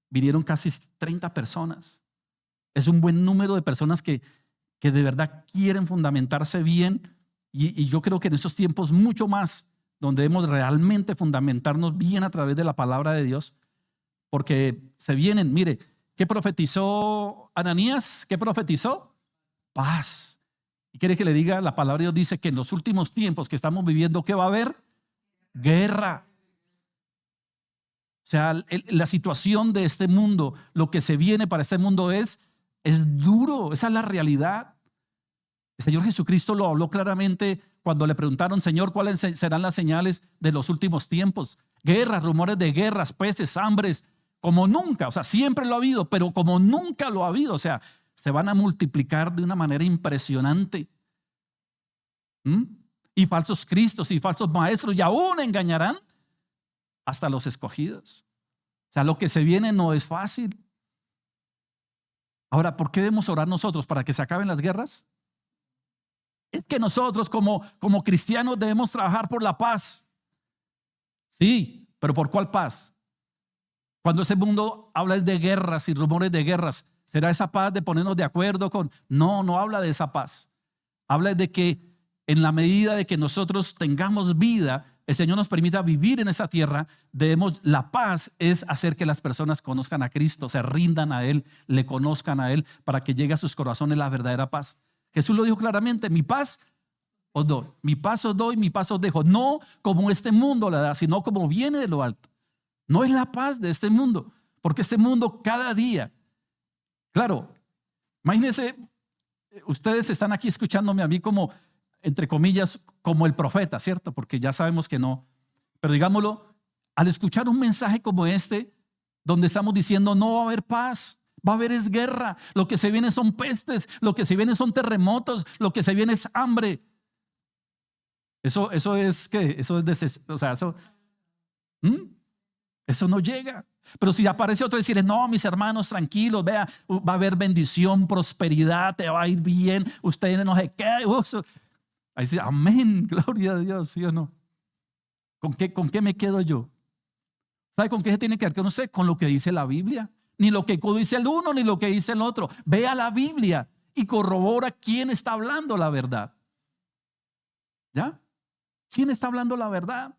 vinieron casi 30 personas. Es un buen número de personas que de verdad quieren fundamentarse bien y yo creo que en esos tiempos mucho más donde debemos realmente fundamentarnos bien a través de la palabra de Dios, porque se vienen, mire, ¿qué profetizó Ananías? ¿Qué profetizó? Paz. ¿Y quiere que le diga? La palabra de Dios dice que en los últimos tiempos que estamos viviendo, ¿qué va a haber? Guerra. O sea, la situación de este mundo, lo que se viene para este mundo es duro. Esa es la realidad. El Señor Jesucristo lo habló claramente cuando le preguntaron, Señor, ¿cuáles serán las señales de los últimos tiempos? Guerras, rumores de guerras, pestes, hambres, como nunca. O sea, siempre lo ha habido, pero como nunca lo ha habido. O sea, se van a multiplicar de una manera impresionante. Y falsos cristos y falsos maestros y aún engañarán hasta los escogidos. O sea, lo que se viene no es fácil. Ahora, ¿por qué debemos orar nosotros? ¿Para que se acaben las guerras? Es que nosotros como cristianos debemos trabajar por la paz. Sí, pero ¿por cuál paz? Cuando ese mundo habla de guerras y rumores de guerras, ¿será esa paz de ponernos de acuerdo con? No habla de esa paz. Habla de que en la medida de que nosotros tengamos vida, el Señor nos permita vivir en esa tierra, la paz es hacer que las personas conozcan a Cristo, se rindan a Él, le conozcan a Él, para que llegue a sus corazones la verdadera paz. Jesús lo dijo claramente, mi paz os doy, mi paz os doy, mi paz os dejo. No como este mundo la da, sino como viene de lo alto. No es la paz de este mundo, porque este mundo cada día, claro, imagínense, ustedes están aquí escuchándome a mí como, entre comillas, como el profeta, ¿cierto? Porque ya sabemos que no. Pero digámoslo, al escuchar un mensaje como este, donde estamos diciendo no va a haber paz, va a haber es guerra, lo que se viene son pestes, lo que se viene son terremotos, lo que se viene es hambre. Eso es que, o sea, eso no llega. Pero si aparece otro decirle, no, mis hermanos, tranquilos, vea, va a haber bendición, prosperidad, te va a ir bien, ustedes no sé qué. Ahí dice, amén, gloria a Dios, ¿sí o no? ¿Con qué me quedo yo? ¿Sabe con qué se tiene que quedar con usted? Con lo que dice la Biblia. Ni lo que dice el uno, ni lo que dice el otro. Vea la Biblia y corrobora quién está hablando la verdad. ¿Ya? ¿Quién está hablando la verdad?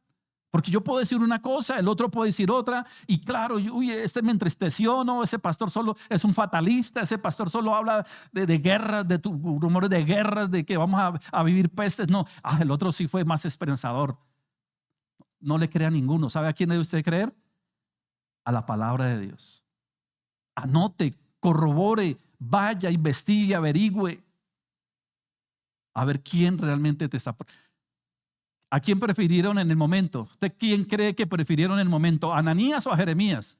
Porque yo puedo decir una cosa, el otro puede decir otra. Y claro, uy, este me entristeció, no, ese pastor solo es un fatalista, ese pastor solo habla de guerras, de rumores de guerras, de que vamos a vivir pestes. No, el otro sí fue más esperanzador. No le crea a ninguno. ¿Sabe a quién debe usted creer? A la palabra de Dios. Anote, corrobore, vaya, investigue, averigüe. A ver quién realmente te está. ¿A quién prefirieron en el momento? ¿Usted quién cree que prefirieron en el momento? ¿A Ananías o a Jeremías?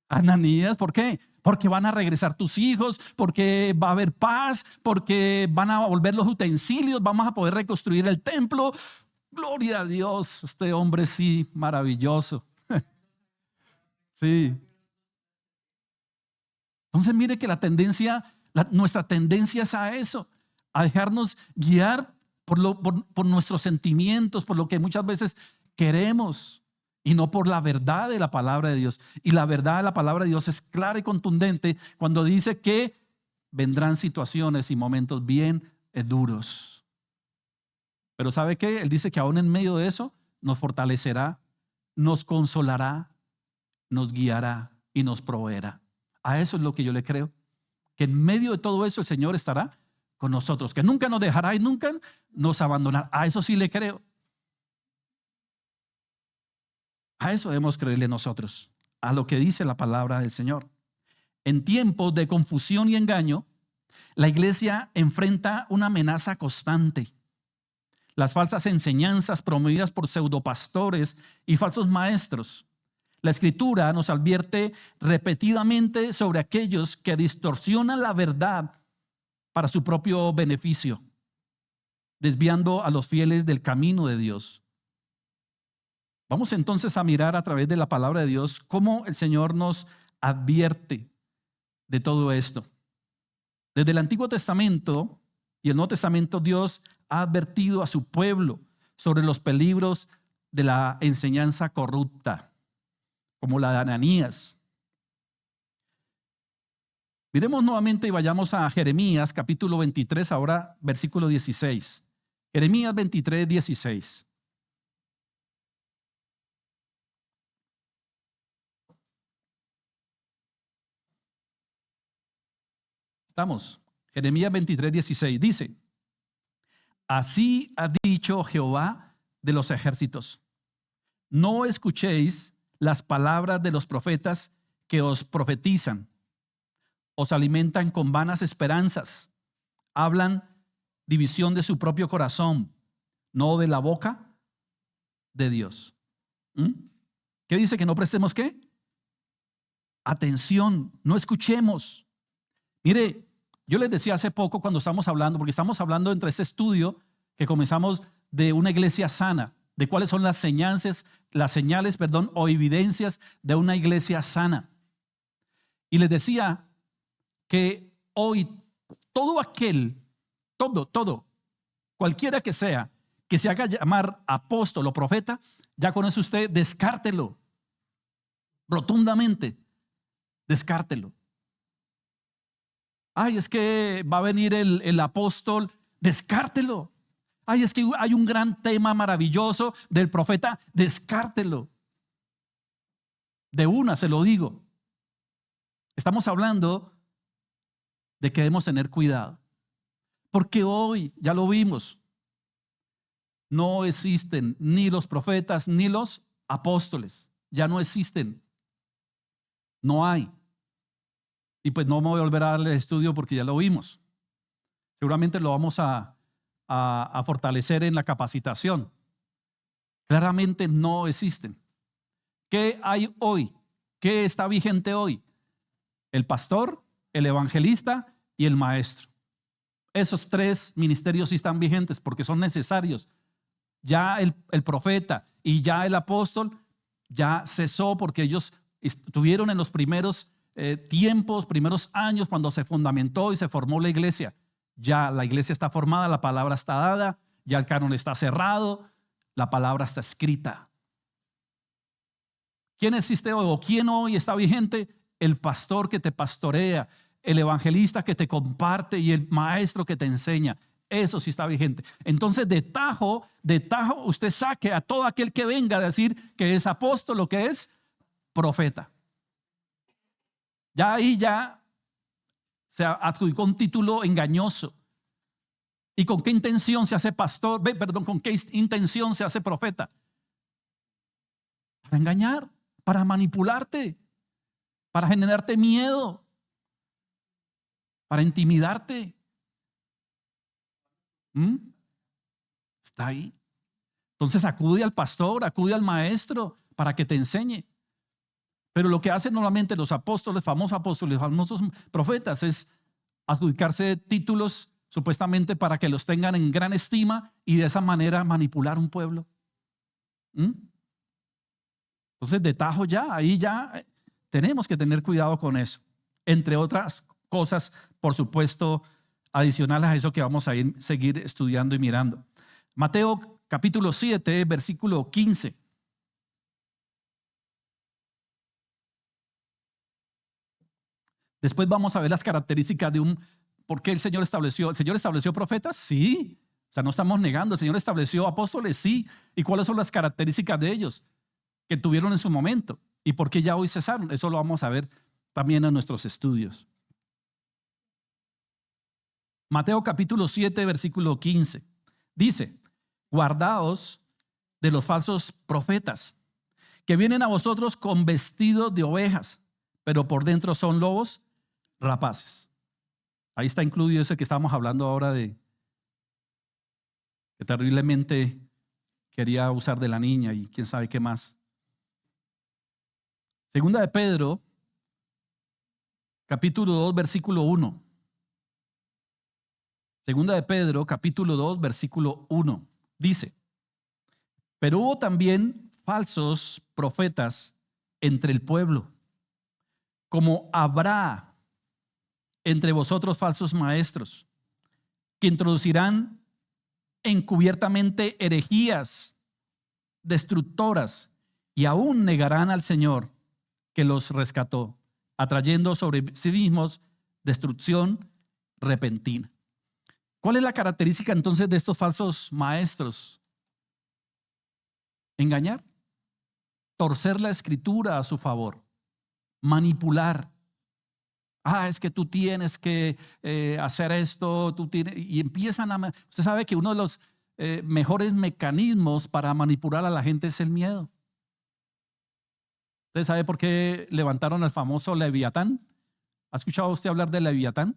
Ananías, ¿por qué? Porque van a regresar tus hijos, porque va a haber paz, porque van a volver los utensilios, vamos a poder reconstruir el templo. Gloria a Dios, este hombre sí, maravilloso. Sí. Entonces mire que nuestra tendencia es a eso, a dejarnos guiar por nuestros sentimientos, por lo que muchas veces queremos y no por la verdad de la palabra de Dios. Y la verdad de la palabra de Dios es clara y contundente cuando dice que vendrán situaciones y momentos bien duros. Pero ¿sabe qué? Él dice que aún en medio de eso nos fortalecerá, nos consolará, nos guiará y nos proveerá. A eso es lo que yo le creo, que en medio de todo eso el Señor estará con nosotros, que nunca nos dejará y nunca nos abandonará. A eso sí le creo. A eso debemos creerle nosotros, a lo que dice la palabra del Señor. En tiempos de confusión y engaño, la iglesia enfrenta una amenaza constante. Las falsas enseñanzas promovidas por pseudopastores y falsos maestros. La Escritura nos advierte repetidamente sobre aquellos que distorsionan la verdad para su propio beneficio, desviando a los fieles del camino de Dios. Vamos entonces a mirar a través de la palabra de Dios cómo el Señor nos advierte de todo esto. Desde el Antiguo Testamento y el Nuevo Testamento, Dios ha advertido a su pueblo sobre los peligros de la enseñanza corrupta, como la de Ananías. Miremos nuevamente y vayamos a Jeremías capítulo 23, ahora versículo 16. Jeremías 23, 16. Estamos. Jeremías 23, 16 dice: así ha dicho Jehová de los ejércitos: no escuchéis las palabras de los profetas que os profetizan, os alimentan con vanas esperanzas, hablan división de su propio corazón, no de la boca de Dios. ¿Qué dice? Que no prestemos ¿qué? Atención, no escuchemos. Mire, yo les decía hace poco cuando estamos hablando, porque estamos hablando entre este estudio que comenzamos de una iglesia sana, de cuáles son las señales, o evidencias de una iglesia sana. Y les decía que hoy cualquiera que sea, que se haga llamar apóstol o profeta, ya con eso usted descártelo, rotundamente, descártelo. Ay, es que va a venir el apóstol, descártelo. Ay, es que hay un gran tema maravilloso del profeta, descártelo. De una, se lo digo. Estamos hablando de que debemos tener cuidado. Porque hoy, ya lo vimos, no existen ni los profetas ni los apóstoles. Ya no existen. No hay. Y pues no me voy a volver a darle el estudio porque ya lo vimos. Seguramente lo vamos a fortalecer en la capacitación. Claramente no existen. ¿Qué hay hoy? ¿Qué está vigente hoy? El pastor, el evangelista y el maestro. Esos tres ministerios sí están vigentes porque son necesarios. Ya el profeta y ya el apóstol ya cesó porque ellos estuvieron en los primeros tiempos, primeros años cuando se fundamentó y se formó la iglesia. Ya la iglesia está formada, la palabra está dada, ya el canon está cerrado, la palabra está escrita. ¿Quién existe hoy o quién hoy está vigente? El pastor que te pastorea, el evangelista que te comparte y el maestro que te enseña. Eso sí está vigente. Entonces de tajo usted saque a todo aquel que venga a decir que es apóstol o que es profeta. Ya ahí ya se adjudicó un título engañoso. ¿Y con qué intención se hace pastor? ¿Con qué intención se hace profeta? Para engañar, para manipularte, para generarte miedo, para intimidarte. Está ahí. Entonces acude al pastor, acude al maestro para que te enseñe. Pero lo que hacen normalmente los apóstoles, famosos profetas, es adjudicarse títulos supuestamente para que los tengan en gran estima y de esa manera manipular un pueblo. Entonces de tajo ahí ya tenemos que tener cuidado con eso. Entre otras cosas, por supuesto, adicionales a eso que vamos a seguir estudiando y mirando. Mateo capítulo 7, versículo 15. Después vamos a ver las características de ¿por qué el Señor estableció? ¿El Señor estableció profetas? Sí. O sea, no estamos negando. ¿El Señor estableció apóstoles? Sí. ¿Y cuáles son las características de ellos que tuvieron en su momento? ¿Y por qué ya hoy cesaron? Eso lo vamos a ver también en nuestros estudios. Mateo capítulo 7, versículo 15. Dice: guardaos de los falsos profetas, que vienen a vosotros con vestidos de ovejas, pero por dentro son lobos rapaces. Ahí está incluido ese que estamos hablando ahora de que terriblemente quería abusar de la niña y quién sabe qué más. Segunda de Pedro, capítulo 2, versículo 1. Segunda de Pedro, capítulo 2, versículo 1. Dice: pero hubo también falsos profetas entre el pueblo, como habrá entre vosotros falsos maestros, que introducirán encubiertamente herejías destructoras y aún negarán al Señor que los rescató, atrayendo sobre sí mismos destrucción repentina. ¿Cuál es la característica entonces de estos falsos maestros? Engañar, torcer la escritura a su favor, manipular. Es que tú tienes que hacer esto, y empiezan a... Usted sabe que uno de los mejores mecanismos para manipular a la gente es el miedo. ¿Usted sabe por qué levantaron al famoso Leviatán? ¿Ha escuchado usted hablar de Leviatán?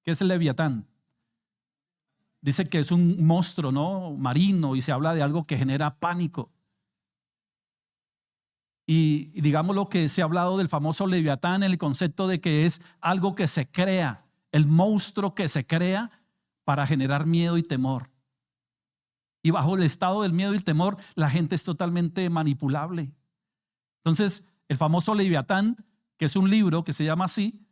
¿Qué es el Leviatán? Dice que es un monstruo, ¿no?, marino, y se habla de algo que genera pánico. Y digamos lo que se ha hablado del famoso Leviatán, el concepto de que es algo que se crea, el monstruo que se crea para generar miedo y temor. Y bajo el estado del miedo y el temor, la gente es totalmente manipulable. Entonces, el famoso Leviatán, que es un libro que se llama así,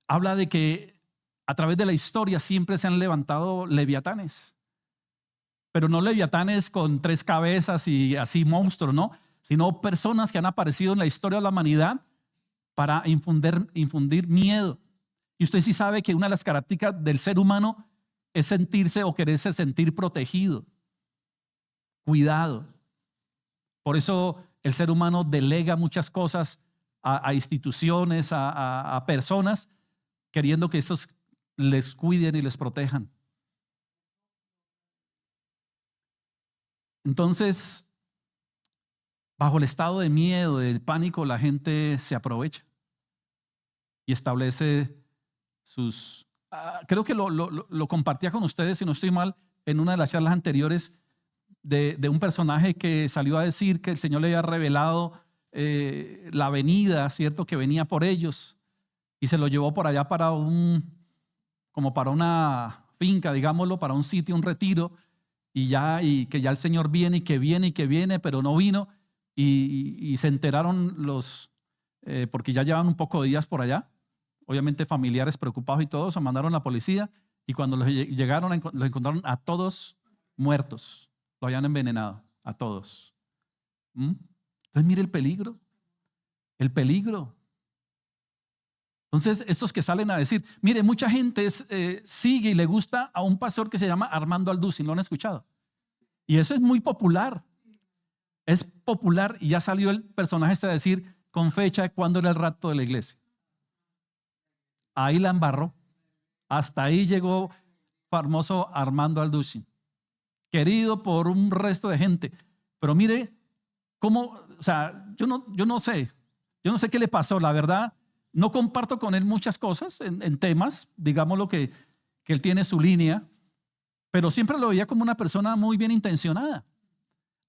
habla de que a través de la historia siempre se han levantado leviatanes. Pero no leviatanes con 3 cabezas y así monstruos, ¿no?, sino personas que han aparecido en la historia de la humanidad para infundir miedo. Y usted sí sabe que una de las características del ser humano es sentirse o quererse sentir protegido, cuidado. Por eso el ser humano delega muchas cosas a instituciones, a personas, queriendo que estos les cuiden y les protejan. Entonces, bajo el estado de miedo, del pánico, la gente se aprovecha y establece sus... creo que lo compartía con ustedes, si no estoy mal, en una de las charlas anteriores, de un personaje que salió a decir que el Señor le había revelado la venida, ¿cierto?, que venía por ellos, y se lo llevó por allá como para una finca, digámoslo, para un sitio, un retiro, y que ya el Señor viene y que viene y que viene, pero no vino. Y se enteraron porque ya llevan un poco de días por allá, obviamente familiares preocupados y todos, se mandaron a la policía, y cuando llegaron los encontraron a todos muertos, lo habían envenenado, a todos. Entonces mire el peligro. Entonces estos que salen a decir, mire, mucha gente sigue y le gusta a un pastor que se llama Armando Alducin, ¿lo han escuchado? Y eso es muy popular. Es popular, y ya salió el personaje a decir con fecha de cuándo era el rapto de la iglesia. Ahí la embarró. Hasta ahí llegó famoso Armando Alducin, querido por un resto de gente. Pero mire cómo, o sea, yo no sé qué le pasó, la verdad. No comparto con él muchas cosas en temas, digamos lo que él tiene su línea, pero siempre lo veía como una persona muy bien intencionada.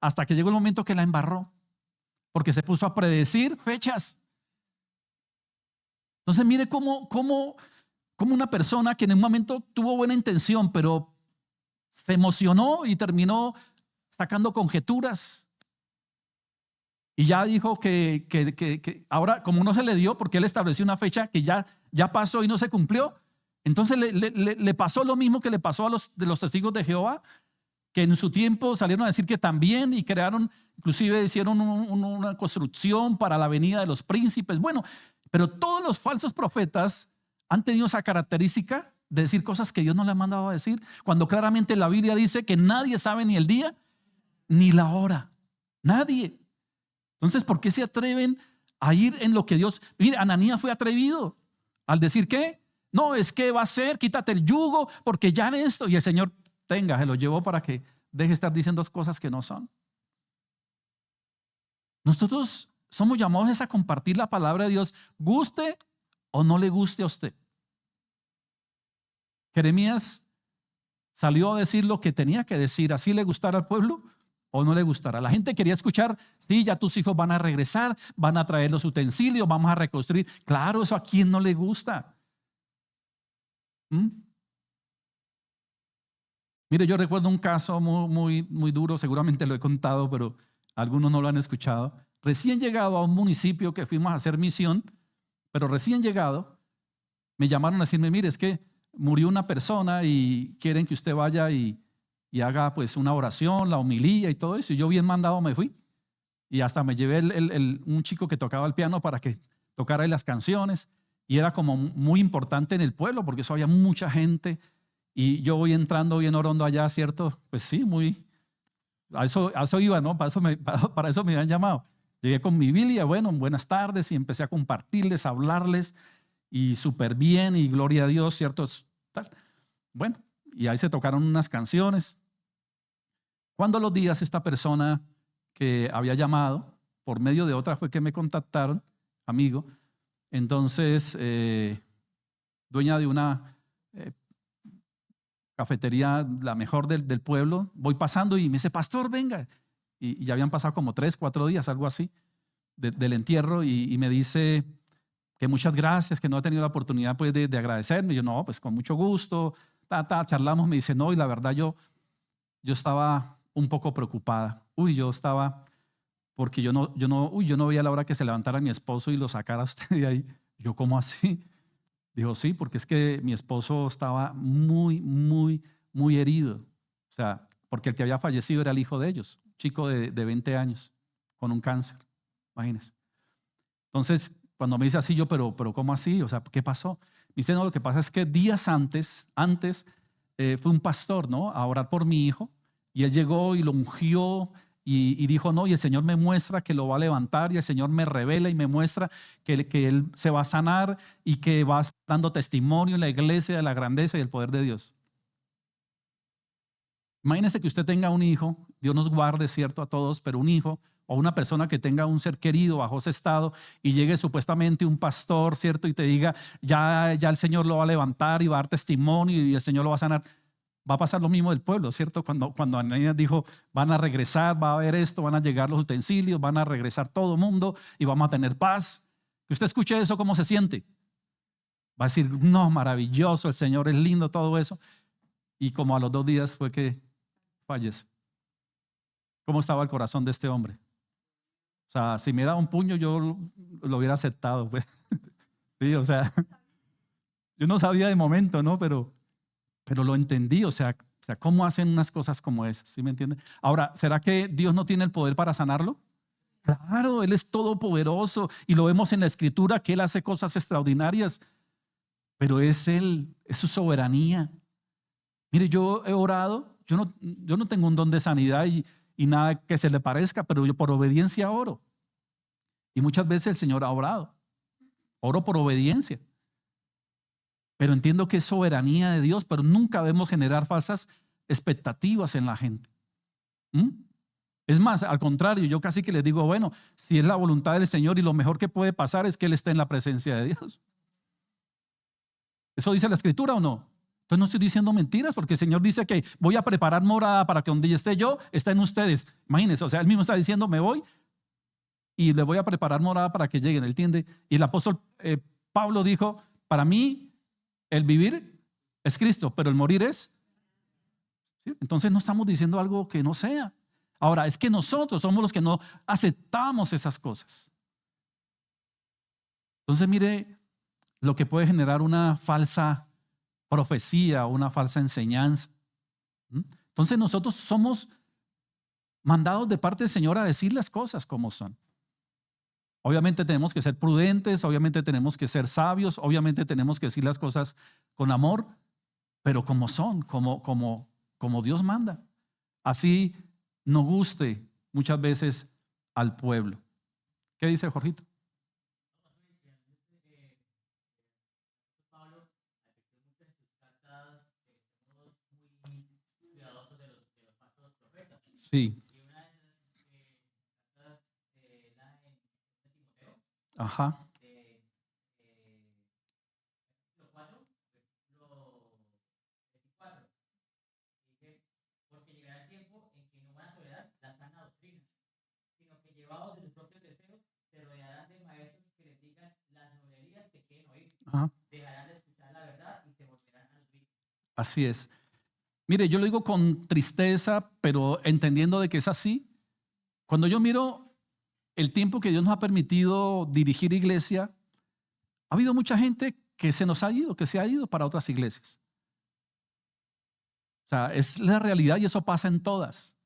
Hasta que llegó el momento que la embarró, porque se puso a predecir fechas. Entonces mire cómo una persona que en un momento tuvo buena intención, pero se emocionó y terminó sacando conjeturas. Y ya dijo que ahora, como no se le dio, porque él estableció una fecha que ya pasó y no se cumplió, entonces le pasó lo mismo que le pasó a los testigos de Jehová, que en su tiempo salieron a decir que también, y crearon, inclusive hicieron una construcción para la venida de los príncipes. Bueno, pero todos los falsos profetas han tenido esa característica de decir cosas que Dios no le ha mandado a decir, cuando claramente la Biblia dice que nadie sabe ni el día ni la hora. Nadie. Entonces, ¿por qué se atreven a ir en lo que Dios... Mire, Ananías fue atrevido al decir que no, es que va a ser, quítate el yugo, porque ya en esto, y el Señor se lo llevó para que deje de estar diciendo cosas que no son. Nosotros somos llamados a compartir la palabra de Dios, guste o no le guste a usted. Jeremías salió a decir lo que tenía que decir, así le gustara al pueblo o no le gustara. La gente quería escuchar, sí, ya tus hijos van a regresar, van a traer los utensilios, vamos a reconstruir. Claro, eso a quién no le gusta. Mire, yo recuerdo un caso muy duro, seguramente lo he contado, pero algunos no lo han escuchado. recién llegado a un municipio que fuimos a hacer misión, pero recién llegado, me llamaron a decirme, mire, es que murió una persona y quieren que usted vaya y haga pues una oración, la homilía y todo eso. Y yo bien mandado me fui. Y hasta me llevé un chico que tocaba el piano para que tocara ahí las canciones. Y era como muy importante en el pueblo porque eso había mucha gente. Y yo voy entrando bien orondo allá, ¿cierto? Pues sí, a eso iba, ¿no? Para eso me habían llamado. Llegué con mi Biblia, bueno, buenas tardes, y empecé a compartirles, a hablarles, y súper bien, y gloria a Dios, ¿cierto? Tal. Bueno, y ahí se tocaron unas canciones. Cuando a los días esta persona que había llamado, por medio de otra fue que me contactaron, amigo, entonces, dueña de una cafetería, la mejor del pueblo, voy pasando y me dice, pastor, venga. Y ya habían pasado como 3, 4 días, algo así, del entierro, y me dice que muchas gracias, que no he tenido la oportunidad pues, de agradecerme. Y yo, no, pues con mucho gusto, charlamos. Me dice, no, y la verdad yo estaba un poco preocupada. Yo estaba, porque yo no veía la hora que se levantara mi esposo y lo sacara a usted de ahí. Yo, ¿cómo así? Dijo, sí, porque es que mi esposo estaba muy, muy, muy herido. O sea, porque el que había fallecido era el hijo de ellos, un chico de 20 años, con un cáncer, imagínense. Entonces, cuando me dice así, yo, pero ¿cómo así? O sea, ¿qué pasó? Me dice, no, lo que pasa es que días antes fue un pastor, ¿no? A orar por mi hijo, y él llegó y lo ungió, y dijo, no, y el Señor me muestra que lo va a levantar, y el Señor me revela y me muestra que él se va a sanar y que va dando testimonio en la iglesia de la grandeza y el poder de Dios. Imagínese que usted tenga un hijo, Dios nos guarde, cierto, a todos, pero un hijo o una persona que tenga un ser querido bajo ese estado y llegue supuestamente un pastor, cierto, y te diga, ya el Señor lo va a levantar y va a dar testimonio y el Señor lo va a sanar. Va a pasar lo mismo del pueblo, ¿cierto? Cuando Ananías dijo, van a regresar, va a haber esto, van a llegar los utensilios, van a regresar todo el mundo y vamos a tener paz. Que usted escuche eso, ¿cómo se siente? Va a decir, no, maravilloso, el Señor es lindo, todo eso. Y como a los 2 días fue que fallece. ¿Cómo estaba el corazón de este hombre? O sea, si me da un puño, yo lo hubiera aceptado. Pues. Sí, o sea, yo no sabía de momento, ¿no? Pero lo entendí, o sea, ¿cómo hacen unas cosas como esas? ¿Sí me entienden? Ahora, ¿será que Dios no tiene el poder para sanarlo? Claro, Él es todopoderoso y lo vemos en la Escritura que Él hace cosas extraordinarias, pero es Él, es su soberanía. Mire, yo he orado, yo no tengo un don de sanidad y nada que se le parezca, pero yo por obediencia oro. Y muchas veces el Señor ha orado. Oro por obediencia. Pero entiendo que es soberanía de Dios, pero nunca debemos generar falsas expectativas en la gente. Es más, al contrario, yo casi que les digo, bueno, si es la voluntad del Señor y lo mejor que puede pasar es que Él esté en la presencia de Dios. ¿Eso dice la Escritura o no? Entonces no estoy diciendo mentiras porque el Señor dice que voy a preparar morada para que donde esté yo, estén ustedes. Imagínense, o sea, Él mismo está diciendo, me voy y le voy a preparar morada para que lleguen, ¿entiende? Y el apóstol Pablo dijo, para mí el vivir es Cristo, pero el morir es. ¿Sí? Entonces no estamos diciendo algo que no sea. Ahora, es que nosotros somos los que no aceptamos esas cosas. Entonces mire lo que puede generar una falsa profecía, una falsa enseñanza. Entonces nosotros somos mandados de parte del Señor a decir las cosas como son. Obviamente tenemos que ser prudentes, obviamente tenemos que ser sabios, obviamente tenemos que decir las cosas con amor, pero como son, como Dios manda. Así no guste muchas veces al pueblo. ¿Qué dice Jorgito? Sí. Ajá. Ajá. Así es. Mire, yo lo digo con tristeza, pero entendiendo de que es así. Cuando yo miro el tiempo que Dios nos ha permitido dirigir iglesia, ha habido mucha gente que se nos ha ido, que se ha ido para otras iglesias. O sea, es la realidad y eso pasa en todas.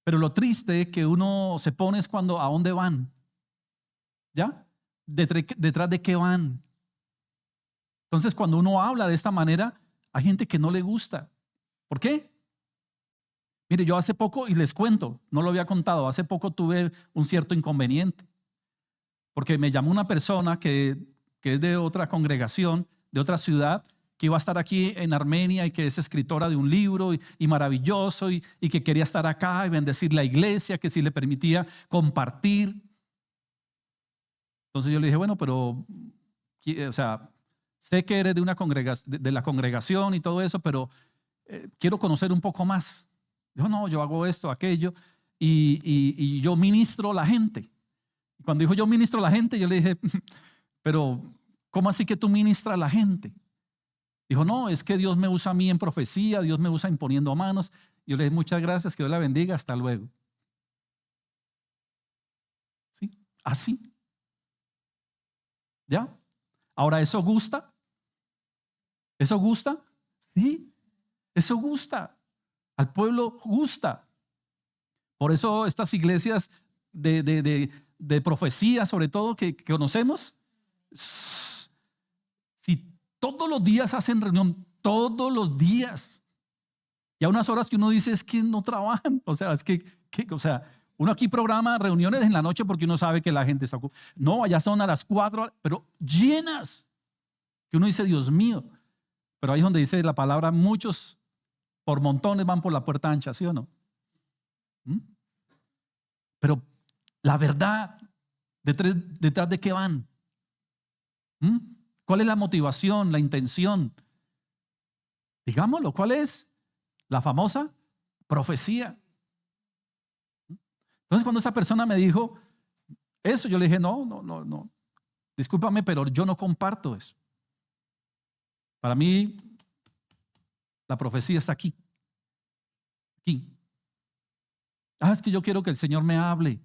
Pero lo triste que uno se pone es cuando, ¿a dónde van? ¿Ya? ¿Detrás de qué van? Entonces, cuando uno habla de esta manera, hay gente que no le gusta. ¿Por qué? Mire, yo hace poco, y les cuento, no lo había contado, hace poco tuve un cierto inconveniente. Porque me llamó una persona que es de otra congregación, de otra ciudad, que iba a estar aquí en Armenia y que es escritora de un libro y maravilloso y que quería estar acá y bendecir la iglesia, que si le permitía compartir. Entonces yo le dije, bueno, pero, o sea, sé que eres de una de la congregación y todo eso, pero quiero conocer un poco más. Dijo, no, yo hago esto, aquello, y yo ministro a la gente. Cuando dijo yo ministro a la gente, yo le dije, pero ¿cómo así que tú ministras a la gente? Dijo, no, es que Dios me usa a mí en profecía, Dios me usa imponiendo manos. Yo le dije, muchas gracias, que Dios la bendiga, hasta luego. ¿Sí? Así. ¿Ya? Ahora, ¿eso gusta? ¿Eso gusta? Sí, eso gusta. Al pueblo gusta. Por eso estas iglesias de profecía, sobre todo, que conocemos, si todos los días hacen reunión, todos los días, y a unas horas que uno dice es que no trabajan, o sea, es que o sea, uno aquí programa reuniones en la noche porque uno sabe que la gente está, no, allá son a las 4, pero llenas, que uno dice, Dios mío, pero ahí es donde dice la palabra, muchos por montones van por la puerta ancha, ¿sí o no? Pero la verdad, ¿detrás de qué van? ¿Cuál es la motivación, la intención? Digámoslo, ¿cuál es? La famosa profecía. Entonces, cuando esa persona me dijo eso, yo le dije, no, discúlpame, pero yo no comparto eso. Para mí, la profecía está aquí. Aquí. Es que yo quiero que el Señor me hable.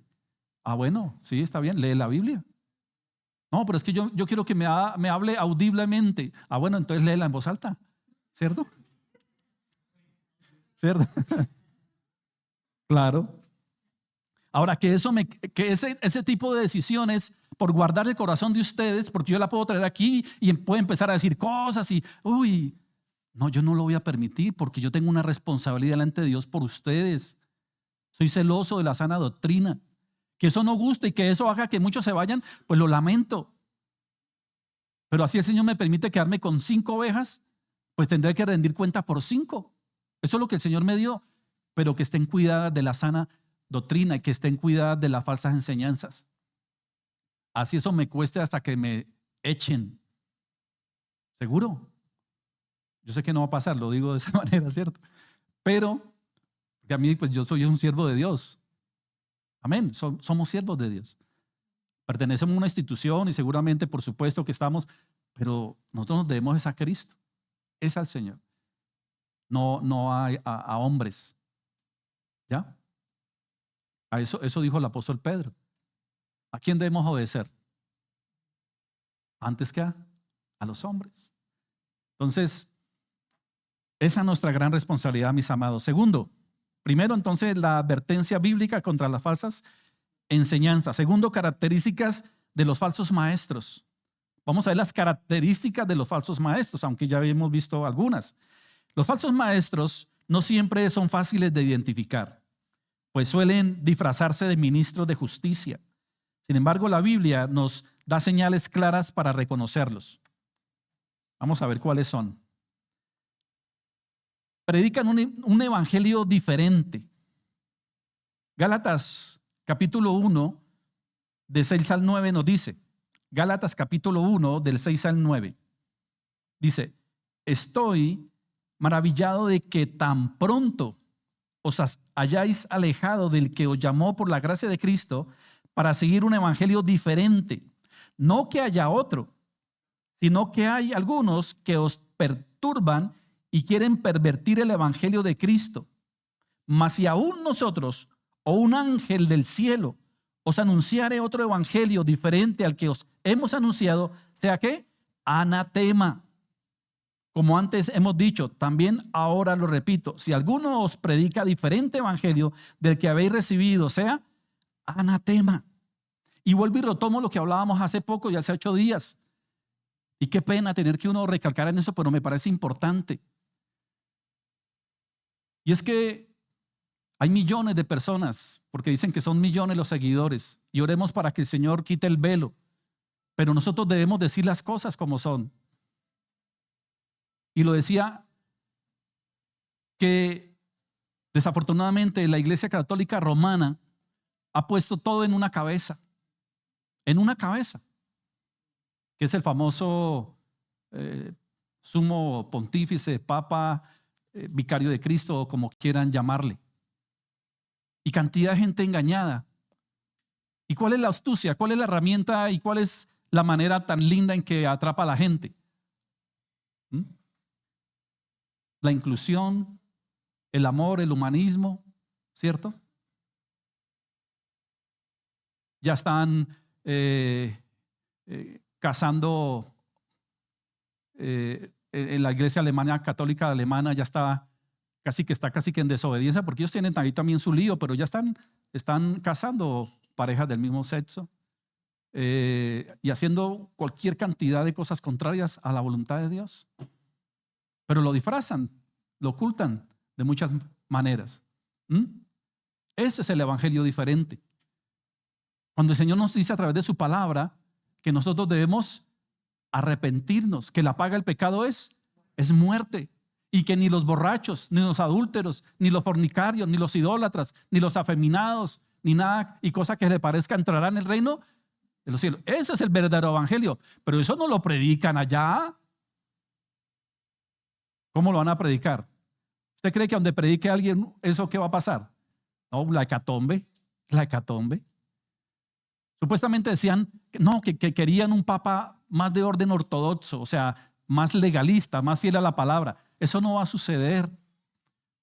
Bueno, sí, está bien, lee la Biblia. No, pero es que yo quiero que me hable audiblemente. Bueno, entonces léela en voz alta. ¿Cierto? ¿Cierto? Claro. Ahora, que ese tipo de decisiones por guardar el corazón de ustedes, porque yo la puedo traer aquí y puede empezar a decir cosas y, no, yo no lo voy a permitir porque yo tengo una responsabilidad delante de Dios por ustedes. Soy celoso de la sana doctrina. Que eso no guste y que eso haga que muchos se vayan, pues lo lamento. Pero así el Señor me permite quedarme con 5 ovejas, pues tendré que rendir cuenta por 5. Eso es lo que el Señor me dio, pero que estén cuidadas de la sana doctrina y que estén cuidadas de las falsas enseñanzas. Así eso me cueste hasta que me echen. ¿Seguro? Yo sé que no va a pasar, lo digo de esa manera, ¿cierto? Pero que a mí, pues yo soy un siervo de Dios. Amén, somos siervos de Dios. Pertenecemos a una institución y seguramente, por supuesto que estamos, pero nosotros nos debemos es a Cristo, es al Señor. No a hombres. ¿Ya? Eso dijo el apóstol Pedro. ¿A quién debemos obedecer? Antes que a los hombres. Entonces, esa es nuestra gran responsabilidad, mis amados. Segundo, primero, entonces, la advertencia bíblica contra las falsas enseñanzas. Segundo, características de los falsos maestros. Vamos a ver las características de los falsos maestros, aunque ya habíamos visto algunas. Los falsos maestros no siempre son fáciles de identificar, pues suelen disfrazarse de ministros de justicia. Sin embargo, la Biblia nos da señales claras para reconocerlos. Vamos a ver cuáles son. Predican un evangelio diferente. Gálatas capítulo 1, de 6 al 9 nos dice, Gálatas capítulo 1, del 6 al 9, dice, estoy maravillado de que tan pronto os hayáis alejado del que os llamó por la gracia de Cristo para seguir un evangelio diferente. No que haya otro, sino que hay algunos que os perturban y quieren pervertir el evangelio de Cristo. Mas si aún nosotros o un ángel del cielo os anunciare otro evangelio diferente al que os hemos anunciado, sea que anatema. Como antes hemos dicho, también ahora lo repito, si alguno os predica diferente evangelio del que habéis recibido, sea anatema. Y vuelvo y retomo lo que hablábamos hace poco y hace 8 días. Y qué pena tener que uno recalcar en eso, pero me parece importante. Y es que hay millones de personas, porque dicen que son millones los seguidores, y oremos para que el Señor quite el velo. Pero nosotros debemos decir las cosas como son. Y lo decía que desafortunadamente la Iglesia Católica Romana ha puesto todo en una cabeza, que es el famoso sumo pontífice, papa, vicario de Cristo, o como quieran llamarle. Y cantidad de gente engañada. ¿Y cuál es la astucia? ¿Cuál es la herramienta? ¿Y cuál es la manera tan linda en que atrapa a la gente? La inclusión, el amor, el humanismo, ¿cierto? Ya están casando en la iglesia alemana, católica alemana, ya está casi que en desobediencia, porque ellos tienen ahí también su lío, pero ya están casando parejas del mismo sexo y haciendo cualquier cantidad de cosas contrarias a la voluntad de Dios. Pero lo disfrazan, lo ocultan de muchas maneras. Ese es el evangelio diferente. Cuando el Señor nos dice a través de su palabra que nosotros debemos arrepentirnos, que la paga del pecado es muerte, y que ni los borrachos, ni los adúlteros, ni los fornicarios, ni los idólatras, ni los afeminados, ni nada y cosa que le parezca entrarán en el reino de los cielos. Ese es el verdadero evangelio, pero eso no lo predican allá. ¿Cómo lo van a predicar? ¿Usted cree que donde predique alguien eso qué va a pasar? No, la hecatombe. Supuestamente decían que querían un papa más de orden ortodoxo, o sea, más legalista, más fiel a la palabra. Eso no va a suceder.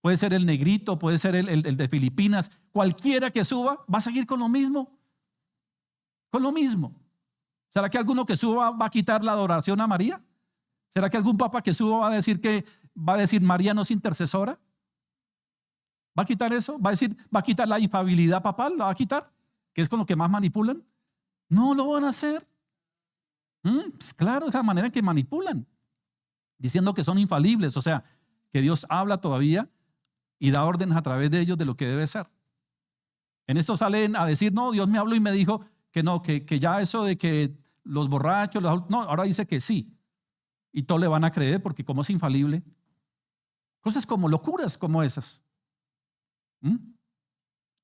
Puede ser el negrito, puede ser el de Filipinas, cualquiera que suba va a seguir con lo mismo. ¿Será que alguno que suba va a quitar la adoración a María? ¿Será que algún papa que suba va a decir María no es intercesora? ¿Va a quitar eso? ¿Va a quitar la infalibilidad papal? ¿La va a quitar? ¿Que es con lo que más manipulan? No lo van a hacer. Pues claro, es la manera en que manipulan, diciendo que son infalibles, o sea, que Dios habla todavía y da órdenes a través de ellos de lo que debe ser. En esto salen a decir, no, Dios me habló y me dijo que no, que ya eso de que los borrachos, no, ahora dice que sí. Y todos le van a creer porque como es infalible. Cosas como locuras como esas.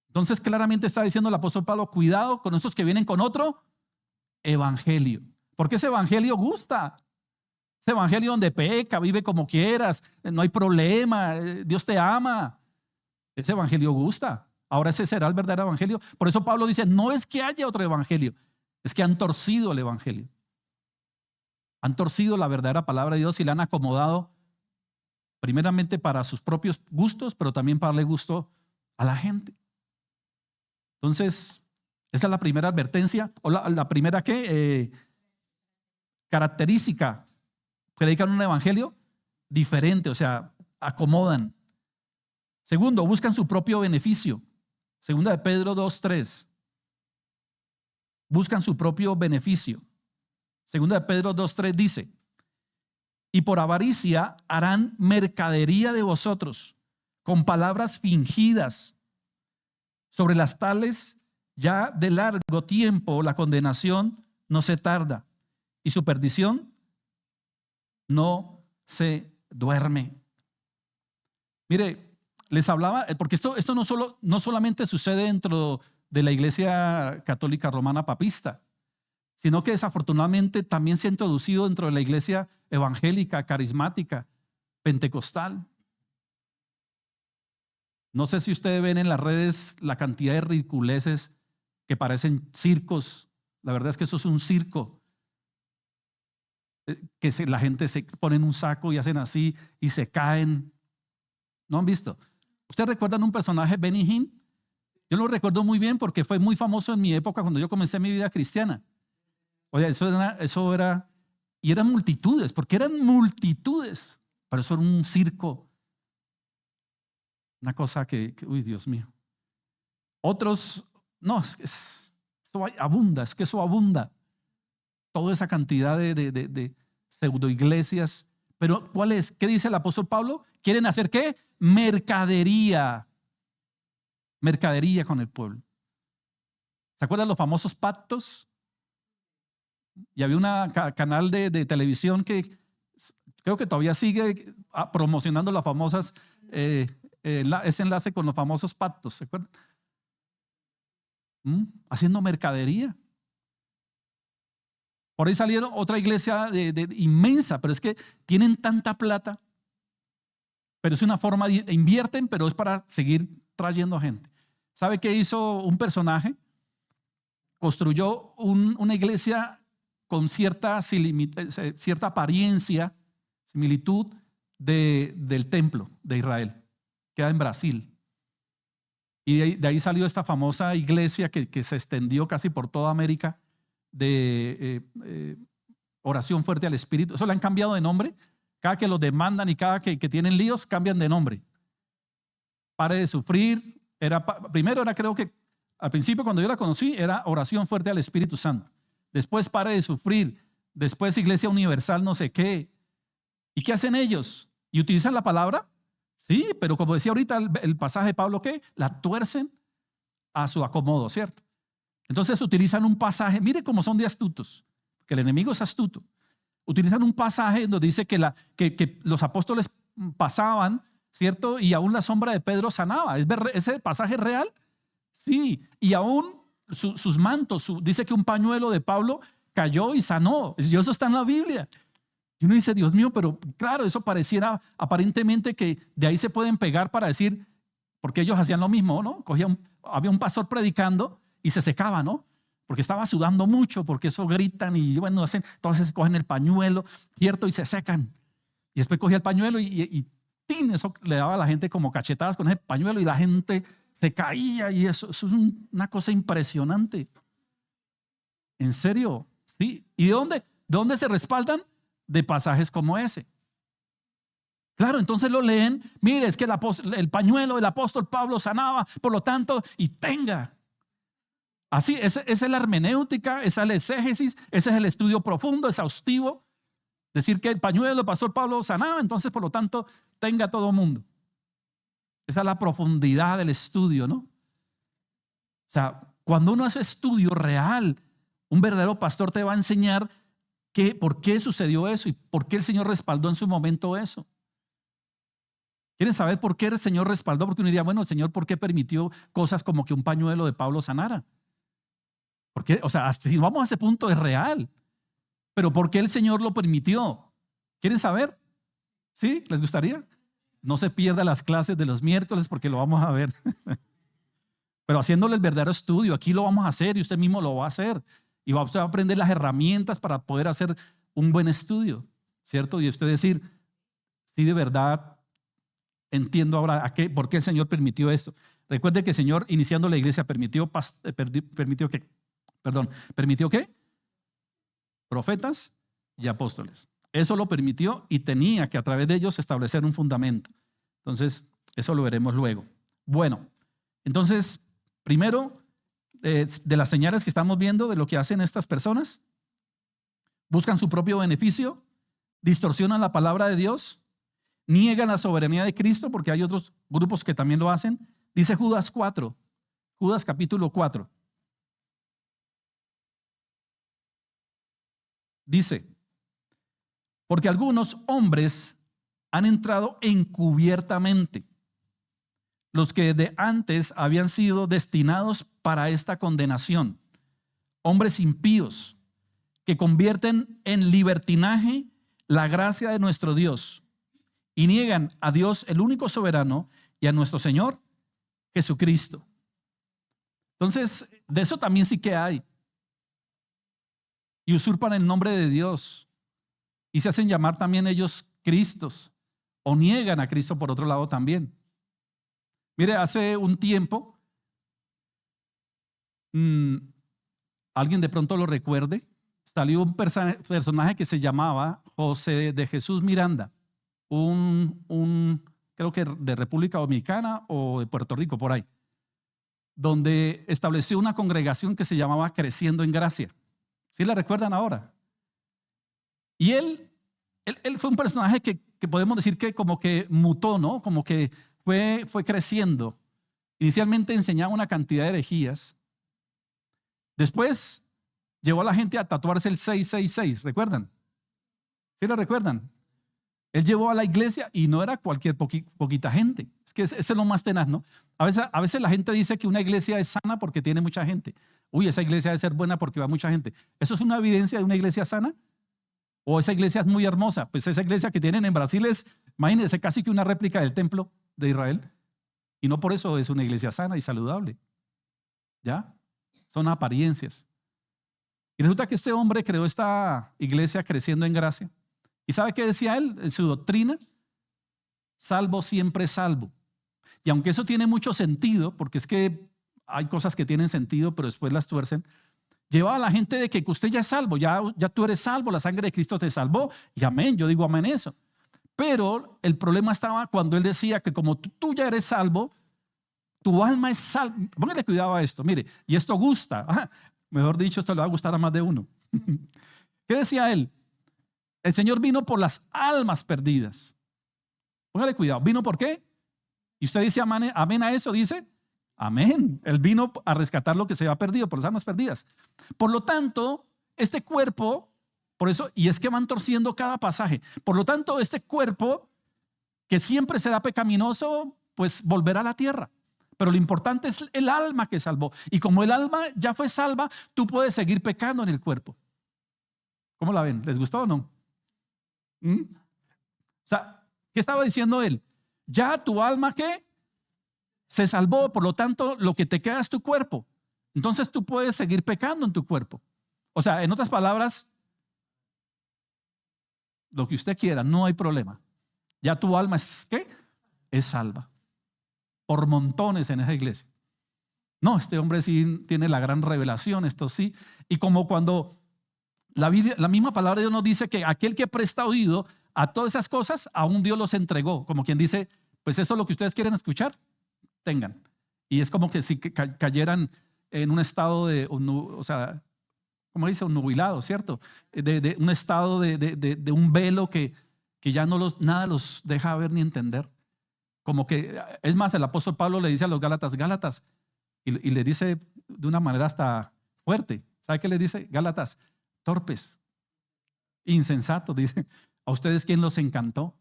Entonces claramente está diciendo el apóstol Pablo, cuidado con estos que vienen con otro evangelio. Porque ese evangelio gusta. Ese evangelio donde peca, vive como quieras, no hay problema, Dios te ama. Ese evangelio gusta. Ahora ese será el verdadero evangelio. Por eso Pablo dice, no es que haya otro evangelio, es que han torcido el evangelio. Han torcido la verdadera palabra de Dios y la han acomodado primeramente para sus propios gustos, pero también para darle gusto a la gente. Entonces, esa es la primera advertencia, o la primera característica. Predican un evangelio diferente, o sea, acomodan. Segundo, buscan su propio beneficio. Segunda de Pedro 2:3. Buscan su propio beneficio. Segunda de Pedro 2:3 dice, y por avaricia harán mercadería de vosotros con palabras fingidas. Sobre las tales ya de largo tiempo la condenación no se tarda y su perdición no se duerme. Mire, les hablaba, porque esto no solamente sucede dentro de la Iglesia Católica Romana Papista, sino que desafortunadamente también se ha introducido dentro de la iglesia evangélica, carismática, pentecostal. No sé si ustedes ven en las redes la cantidad de ridiculeces que parecen circos. La verdad es que eso es un circo. La gente se pone en un saco y hacen así y se caen. ¿No han visto? ¿Ustedes recuerdan un personaje, Benny Hinn? Yo lo recuerdo muy bien porque fue muy famoso en mi época cuando yo comencé mi vida cristiana. Oye, eso era, y eran multitudes, porque eran multitudes, pero eso era un circo, una cosa uy, Dios mío. Otros, no, eso abunda, es que eso abunda, toda esa cantidad de pseudo iglesias. Pero ¿cuál es? ¿Qué dice el apóstol Pablo? ¿Quieren hacer qué? Mercadería con el pueblo. ¿Se acuerdan los famosos pactos? Y había un canal de televisión que creo que todavía sigue promocionando las famosas, ese enlace con los famosos pactos. ¿Se acuerdan? Haciendo mercadería. Por ahí salieron otra iglesia inmensa, pero es que tienen tanta plata. Pero es una forma, invierten, pero es para seguir trayendo gente. ¿Sabe qué hizo un personaje? Construyó una iglesia con cierta apariencia, similitud del templo de Israel. Queda en Brasil. Y de ahí salió esta famosa iglesia que se extendió casi por toda América de oración fuerte al Espíritu. Eso le han cambiado de nombre. Cada que los demandan y cada que tienen líos, cambian de nombre. Pare de sufrir. Primero era, creo que al principio cuando yo la conocí, era oración fuerte al Espíritu Santo. Después pare de sufrir. Después Iglesia Universal no sé qué. ¿Y qué hacen ellos? ¿Y utilizan la palabra? Sí, pero como decía ahorita el pasaje de Pablo, ¿qué? La tuercen a su acomodo, ¿cierto? Entonces utilizan un pasaje, mire cómo son de astutos, que el enemigo es astuto. Utilizan un pasaje donde dice que los apóstoles pasaban, ¿cierto? Y aún la sombra de Pedro sanaba. ¿Ese pasaje es real? Sí, y aún sus mantos, dice que un pañuelo de Pablo cayó y sanó. Y eso está en la Biblia. Y uno dice, Dios mío, pero claro, eso pareciera aparentemente que de ahí se pueden pegar para decir, porque ellos hacían lo mismo, ¿no? Había un pastor predicando y se secaba, ¿no? Porque estaba sudando mucho, porque eso gritan y bueno, entonces cogen el pañuelo, ¿cierto? Y se secan. Y después cogía el pañuelo y ¡tin! Eso le daba a la gente como cachetadas con ese pañuelo y la gente se caía y eso es una cosa impresionante. ¿En serio? Sí. ¿Y de dónde se respaldan? De pasajes como ese. Claro, entonces lo leen. Mire, es que el pañuelo del apóstol Pablo sanaba, por lo tanto, y tenga. Así, esa es la hermenéutica, esa es la exégesis, ese es el estudio profundo, exhaustivo. Decir que el pañuelo del pastor Pablo sanaba, entonces, por lo tanto, tenga todo mundo. Esa es la profundidad del estudio, ¿no? O sea, cuando uno hace estudio real, un verdadero pastor te va a enseñar por qué sucedió eso y por qué el Señor respaldó en su momento eso. ¿Quieren saber por qué el Señor respaldó? Porque uno diría, bueno, el Señor, ¿por qué permitió cosas como que un pañuelo de Pablo sanara? ¿Por qué? O sea, si vamos a ese punto es real. Pero ¿por qué el Señor lo permitió? ¿Quieren saber? ¿Sí? ¿Les gustaría? No se pierda las clases de los miércoles porque lo vamos a ver. Pero haciéndole el verdadero estudio, aquí lo vamos a hacer y usted mismo lo va a hacer. Y usted va a aprender las herramientas para poder hacer un buen estudio, ¿cierto? Y usted decir, sí, de verdad, entiendo ahora por qué el Señor permitió esto. Recuerde que el Señor, iniciando la iglesia, permitió ¿qué? Profetas y apóstoles. Eso lo permitió y tenía que a través de ellos establecer un fundamento. Entonces, eso lo veremos luego. Bueno, entonces, primero, de las señales que estamos viendo de lo que hacen estas personas, buscan su propio beneficio, distorsionan la palabra de Dios, niegan la soberanía de Cristo, porque hay otros grupos que también lo hacen. Dice Judas capítulo 4. Dice, porque algunos hombres han entrado encubiertamente, los que de antes habían sido destinados para esta condenación, hombres impíos que convierten en libertinaje la gracia de nuestro Dios y niegan a Dios el único soberano y a nuestro Señor Jesucristo. Entonces, de eso también sí que hay. Y usurpan el nombre de Dios y se hacen llamar también ellos Cristos o niegan a Cristo por otro lado también. Mire, hace un tiempo alguien de pronto lo recuerde, salió un personaje que se llamaba José de Jesús Miranda, creo que de República Dominicana o de Puerto Rico, por ahí, donde estableció una congregación que se llamaba Creciendo en Gracia. ¿Sí la recuerdan ahora? Y él fue un personaje que podemos decir que como que mutó, ¿no? Como que fue creciendo. Inicialmente enseñaba una cantidad de herejías. Después llevó a la gente a tatuarse el 666, ¿recuerdan? ¿Sí la recuerdan? Él llevó a la iglesia y no era cualquier poquita gente. Es que ese es lo más tenaz, ¿no? A veces la gente dice que una iglesia es sana porque tiene mucha gente. Uy, esa iglesia debe ser buena porque va mucha gente. ¿Eso es una evidencia de una iglesia sana? ¿O esa iglesia es muy hermosa? Pues esa iglesia que tienen en Brasil es, imagínense, casi que una réplica del templo de Israel. Y no por eso es una iglesia sana y saludable. ¿Ya? Son apariencias. Y resulta que este hombre creó esta iglesia Creciendo en Gracia. ¿Y sabe qué decía él en su doctrina? Salvo siempre salvo. Y aunque eso tiene mucho sentido, porque es que hay cosas que tienen sentido, pero después las tuercen, llevaba a la gente de que usted ya es salvo, ya tú eres salvo, la sangre de Cristo te salvó, y amén, yo digo amén eso. Pero el problema estaba cuando él decía que como tú ya eres salvo, tu alma es salva. Póngale cuidado a esto, mire, y esto gusta, mejor dicho, esto le va a gustar a más de uno. ¿Qué decía él? El Señor vino por las almas perdidas. Póngale cuidado, ¿vino por qué? Y usted dice amén a eso, dice amén. Él vino a rescatar lo que se había perdido, por las almas perdidas. Por lo tanto, este cuerpo, por eso, y es que van torciendo cada pasaje. Por lo tanto, este cuerpo, que siempre será pecaminoso, pues volverá a la tierra. Pero lo importante es el alma que salvó. Y como el alma ya fue salva, tú puedes seguir pecando en el cuerpo. ¿Cómo la ven? ¿Les gustó o no? O sea, ¿qué estaba diciendo él? Ya tu alma ¿qué? Se salvó, por lo tanto lo que te queda es tu cuerpo. Entonces tú puedes seguir pecando en tu cuerpo. O sea, en otras palabras, lo que usted quiera, no hay problema. Ya tu alma es ¿qué? Es salva. Por montones en esa iglesia. No, este hombre sí tiene la gran revelación, esto sí. Y como cuando la Biblia, la misma palabra de Dios nos dice que aquel que presta oído a todas esas cosas, aún Dios los entregó. Como quien dice, pues eso es lo que ustedes quieren escuchar, tengan. Y es como que si cayeran en un estado de, o sea, como dice, un nubilado, ¿cierto? De un estado de un velo que ya nada los deja ver ni entender. Como que, es más, el apóstol Pablo le dice a los Gálatas, y le dice de una manera hasta fuerte. ¿Sabe qué le dice? Gálatas, torpes, insensatos, dice. ¿A ustedes quién los encantó?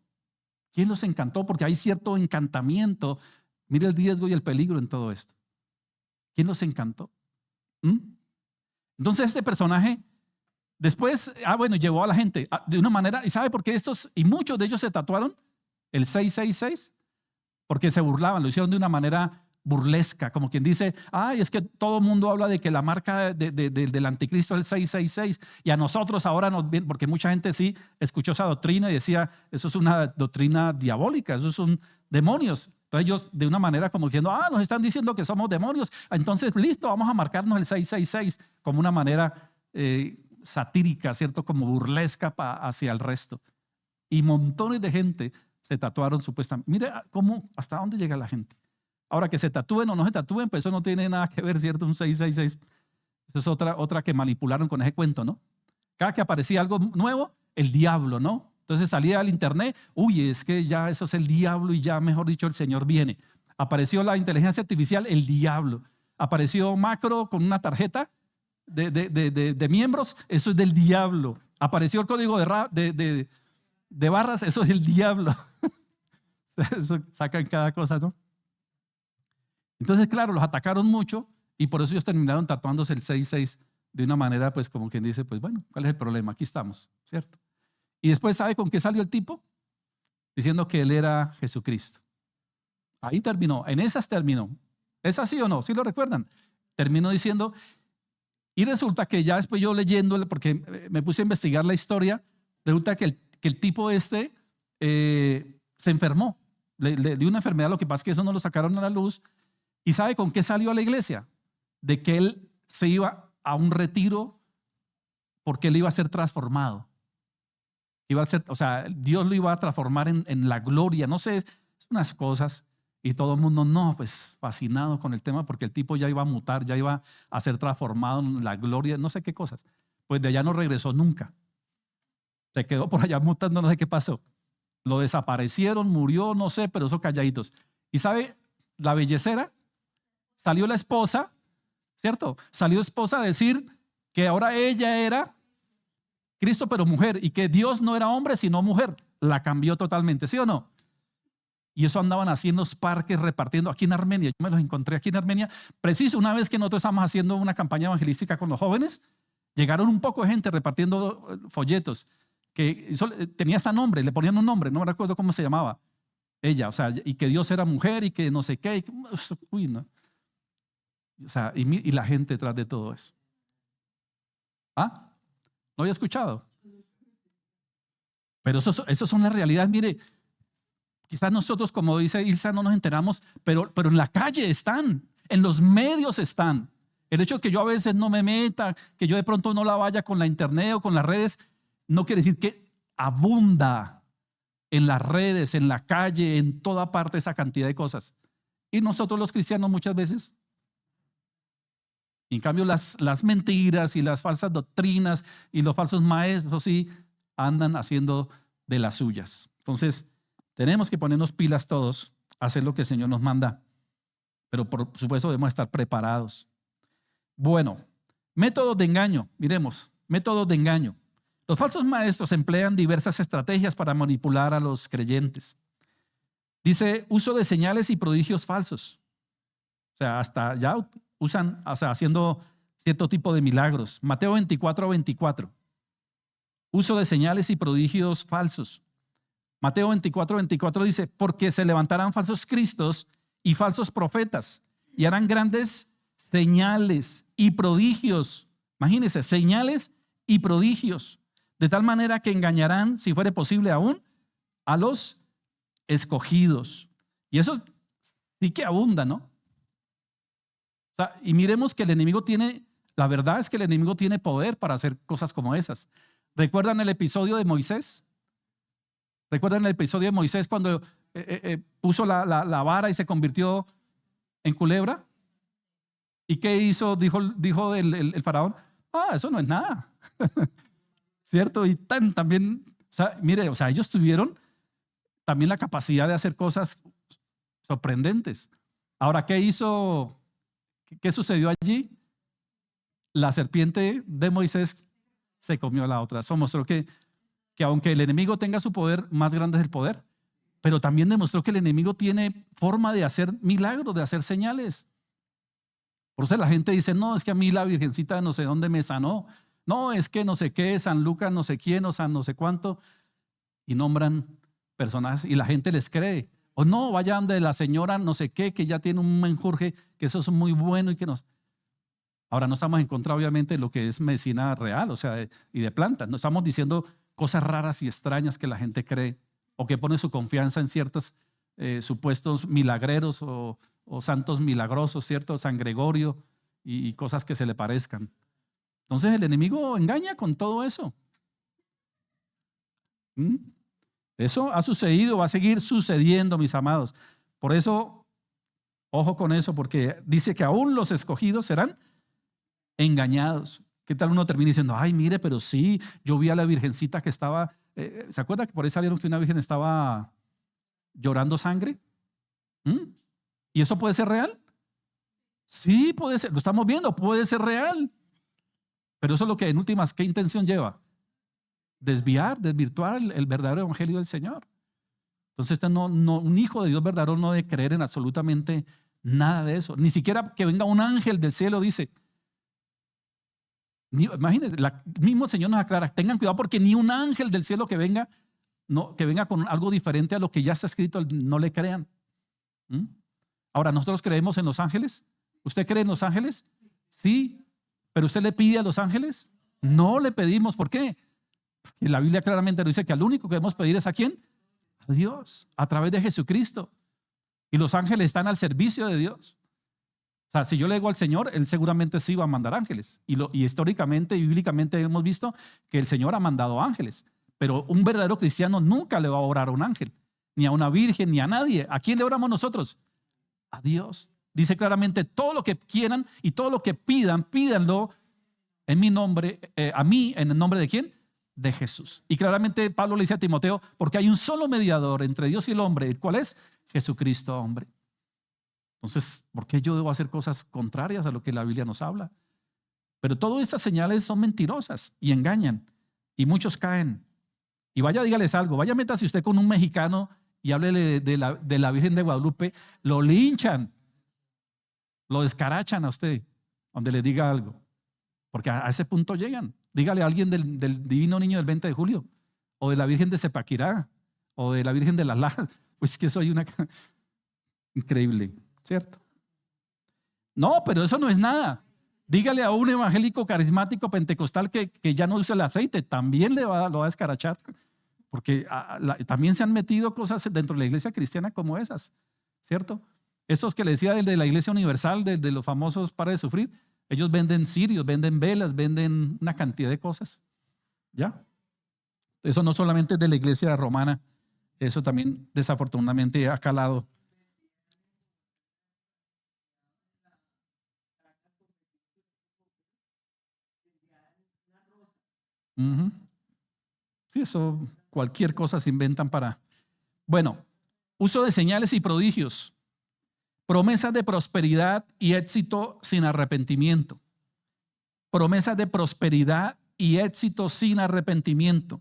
¿Quién los encantó? Porque hay cierto encantamiento. Mire el riesgo y el peligro en todo esto. ¿Quién los encantó? Entonces este personaje después, bueno, llevó a la gente de una manera, ¿y sabe por qué y muchos de ellos se tatuaron el 666? Porque se burlaban, lo hicieron de una manera burlesca, como quien dice, es que todo el mundo habla de que la marca del anticristo es el 666 y a nosotros ahora nos viene, porque mucha gente sí escuchó esa doctrina y decía, eso es una doctrina diabólica, eso son demonios. Entonces ellos de una manera como diciendo, nos están diciendo que somos demonios, entonces listo, vamos a marcarnos el 666 como una manera satírica, ¿cierto? Como burlesca hacia el resto. Y montones de gente se tatuaron supuestamente. Mire hasta dónde llega la gente. Ahora, que se tatúen o no se tatúen, pues eso no tiene nada que ver, ¿cierto? Un 666. Eso es otra que manipularon con ese cuento, ¿no? Cada que aparecía algo nuevo, el diablo, ¿no? Entonces salía al internet, es que ya eso es el diablo y ya, mejor dicho, el Señor viene. Apareció la inteligencia artificial, el diablo. Apareció Macro con una tarjeta de miembros, eso es del diablo. Apareció el código de barras, eso es el diablo. Eso sacan cada cosa, ¿no? Entonces, claro, los atacaron mucho y por eso ellos terminaron tatuándose el 66 de una manera, pues como quien dice, pues bueno, ¿cuál es el problema? Aquí estamos, ¿cierto? Y después, ¿sabe con qué salió el tipo? Diciendo que él era Jesucristo. Ahí terminó, en esas terminó. ¿Es así o no? ¿Sí lo recuerdan? Terminó diciendo, y resulta que ya después yo leyéndole, porque me puse a investigar la historia, resulta que el tipo se enfermó, le dio una enfermedad, lo que pasa es que eso no lo sacaron a la luz. ¿Y sabe con qué salió a la iglesia? De que él se iba a un retiro porque él iba a ser transformado. Iba a ser, o sea, Dios lo iba a transformar en la gloria, no sé, unas cosas. Y todo el mundo, no, pues fascinado con el tema porque el tipo ya iba a mutar, ya iba a ser transformado en la gloria, no sé qué cosas. Pues de allá no regresó nunca. Se quedó por allá mutando, no sé qué pasó. Lo desaparecieron, murió, no sé, pero eso calladitos. Y sabe, la bellecera, salió la esposa, ¿cierto? Salió esposa a decir que ahora ella era Cristo, pero mujer, y que Dios no era hombre, sino mujer. La cambió totalmente, ¿sí o no? Y eso andaban haciendo los parques repartiendo aquí en Armenia. Yo me los encontré aquí en Armenia. Preciso, una vez que nosotros estábamos haciendo una campaña evangelística con los jóvenes, llegaron un poco de gente repartiendo folletos. Que eso, tenía ese nombre, le ponían un nombre, no me recuerdo cómo se llamaba ella. O sea, y que Dios era mujer y que no sé qué. Uy, no. O sea, y la gente detrás de todo eso. ¿Ah? ¿No había escuchado? Pero eso son las realidades. Mire, quizás nosotros, como dice Ilsa, no nos enteramos, pero en la calle están, en los medios están. El hecho de que yo a veces no me meta, que yo de pronto no la vaya con la internet o con las redes, no quiere decir que abunda en las redes, en la calle, en toda parte esa cantidad de cosas. Y nosotros los cristianos muchas veces, en cambio las mentiras y las falsas doctrinas y los falsos maestros sí andan haciendo de las suyas. Entonces, tenemos que ponernos pilas todos, hacer lo que el Señor nos manda, pero por supuesto debemos estar preparados. Bueno, métodos de engaño, miremos, métodos de engaño. Los falsos maestros emplean diversas estrategias para manipular a los creyentes. Dice, uso de señales y prodigios falsos. O sea, hasta ya usan, o sea, haciendo cierto tipo de milagros. Mateo 24:24. Uso de señales y prodigios falsos. Mateo 24:24 dice, porque se levantarán falsos cristos y falsos profetas y harán grandes señales y prodigios. Imagínense, señales y prodigios, de tal manera que engañarán, si fuere posible aún, a los escogidos. Y eso sí que abunda, ¿no? O sea, y miremos que el enemigo tiene, la verdad es que el enemigo tiene poder para hacer cosas como esas. ¿Recuerdan el episodio de Moisés? ¿Recuerdan el episodio de Moisés cuando puso la vara y se convirtió en culebra? ¿Y qué hizo? Dijo el faraón, eso no es nada. ¿Cierto? Y también, o sea, mire, o sea, ellos tuvieron también la capacidad de hacer cosas sorprendentes. Ahora, ¿qué hizo? ¿Qué sucedió allí? La serpiente de Moisés se comió a la otra. Eso mostró que aunque el enemigo tenga su poder, más grande es el poder, pero también demostró que el enemigo tiene forma de hacer milagros, de hacer señales. Por eso la gente dice, no, es que a mí la Virgencita no sé dónde me sanó. No, es que no sé qué, San Lucas no sé quién o San no sé cuánto. Y nombran personajes y la gente les cree. O no, vayan de la señora no sé qué, que ya tiene un menjurje, que eso es muy bueno y que nos... Ahora no estamos en contra obviamente de lo que es medicina real, o sea, y de plantas. No estamos diciendo cosas raras y extrañas que la gente cree o que pone su confianza en ciertos supuestos milagreros o santos milagrosos, ¿cierto? San Gregorio y cosas que se le parezcan. Entonces el enemigo engaña con todo eso. Eso ha sucedido, va a seguir sucediendo, mis amados. Por eso, ojo con eso, porque dice que aún los escogidos serán engañados. ¿Qué tal uno termina diciendo, ay, mire, pero sí, yo vi a la virgencita que estaba, ¿se acuerda que por ahí salieron que una virgen estaba llorando sangre? ¿Y eso puede ser real? Sí, puede ser, lo estamos viendo, puede ser real. Pero eso es lo que en últimas, ¿qué intención lleva? Desvirtuar el verdadero evangelio del Señor. Entonces un hijo de Dios verdadero no debe creer en absolutamente nada de eso. Ni siquiera que venga un ángel del cielo, dice. Imagínense, el mismo Señor nos aclara, tengan cuidado porque ni un ángel del cielo que venga con algo diferente a lo que ya está escrito, no le crean. Ahora, ¿nosotros creemos en los ángeles? ¿Usted cree en los ángeles? Sí, pero ¿usted le pide a los ángeles? No le pedimos. ¿Por qué? Porque la Biblia claramente nos dice que al único que debemos pedir es ¿a quién? A Dios, a través de Jesucristo. Y los ángeles están al servicio de Dios. O sea, si yo le digo al Señor, Él seguramente sí va a mandar ángeles. Y históricamente y bíblicamente hemos visto que el Señor ha mandado ángeles. Pero un verdadero cristiano nunca le va a orar a un ángel, ni a una virgen, ni a nadie. ¿A quién le oramos nosotros? A Dios. Dice claramente, todo lo que quieran y todo lo que pidan, pídanlo en mi nombre, a mí, en el nombre de ¿quién? De Jesús. Y claramente Pablo le dice a Timoteo, porque hay un solo mediador entre Dios y el hombre, ¿el cual es? Jesucristo, hombre. Entonces, ¿por qué yo debo hacer cosas contrarias a lo que la Biblia nos habla? Pero todas estas señales son mentirosas y engañan, y muchos caen. Y vaya, dígales algo, vaya, métase usted con un mexicano y háblele de la Virgen de Guadalupe, lo linchan, lo descarachan a usted, donde le diga algo, porque a ese punto llegan. Dígale a alguien del Divino Niño del 20 de julio, o de la Virgen de Zepaquirá, o de la Virgen de las Lajas, pues que soy una increíble, ¿cierto? No, pero eso no es nada. Dígale a un evangélico carismático pentecostal que ya no usa el aceite, también lo va a descarachar, porque también se han metido cosas dentro de la iglesia cristiana como esas, ¿cierto? Esos que le decía de la iglesia universal, de los famosos Para de Sufrir, ellos venden cirios, venden velas, venden una cantidad de cosas, ¿ya? Eso no solamente es de la iglesia romana, eso también desafortunadamente ha calado. Uh-huh. Sí, eso, cualquier cosa se inventan para... Bueno, uso de señales y prodigios, promesas de prosperidad y éxito sin arrepentimiento. Promesas de prosperidad y éxito sin arrepentimiento.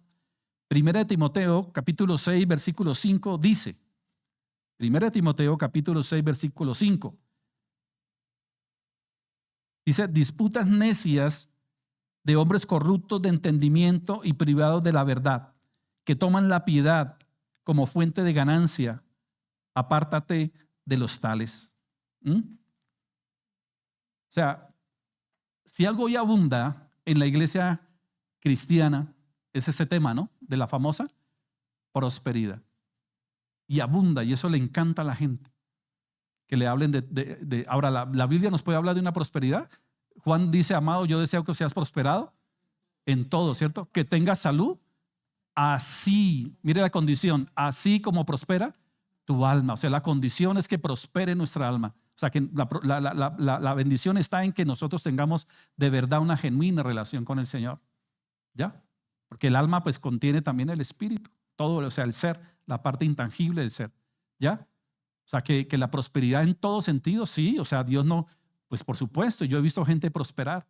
Primera de Timoteo, capítulo 6, versículo 5, dice, Primera de Timoteo, capítulo 6, versículo 5, dice, disputas necias de hombres corruptos de entendimiento y privados de la verdad, que toman la piedad como fuente de ganancia. Apártate de los tales. O sea, si algo hoy abunda en la iglesia cristiana, es ese tema, ¿no? De la famosa prosperidad. Y abunda, y eso le encanta a la gente. Que le hablen ahora, la Biblia nos puede hablar de una prosperidad. Juan dice, amado, yo deseo que seas prosperado en todo, ¿cierto? Que tengas salud, así, mire la condición, así como prospera tu alma. O sea, la condición es que prospere nuestra alma. O sea, que la bendición está en que nosotros tengamos de verdad una genuina relación con el Señor. ¿Ya? Porque el alma pues contiene también el espíritu, todo, o sea, el ser, la parte intangible del ser. ¿Ya? O sea, que la prosperidad en todo sentido, sí, o sea, Dios no, pues por supuesto, yo he visto gente prosperar,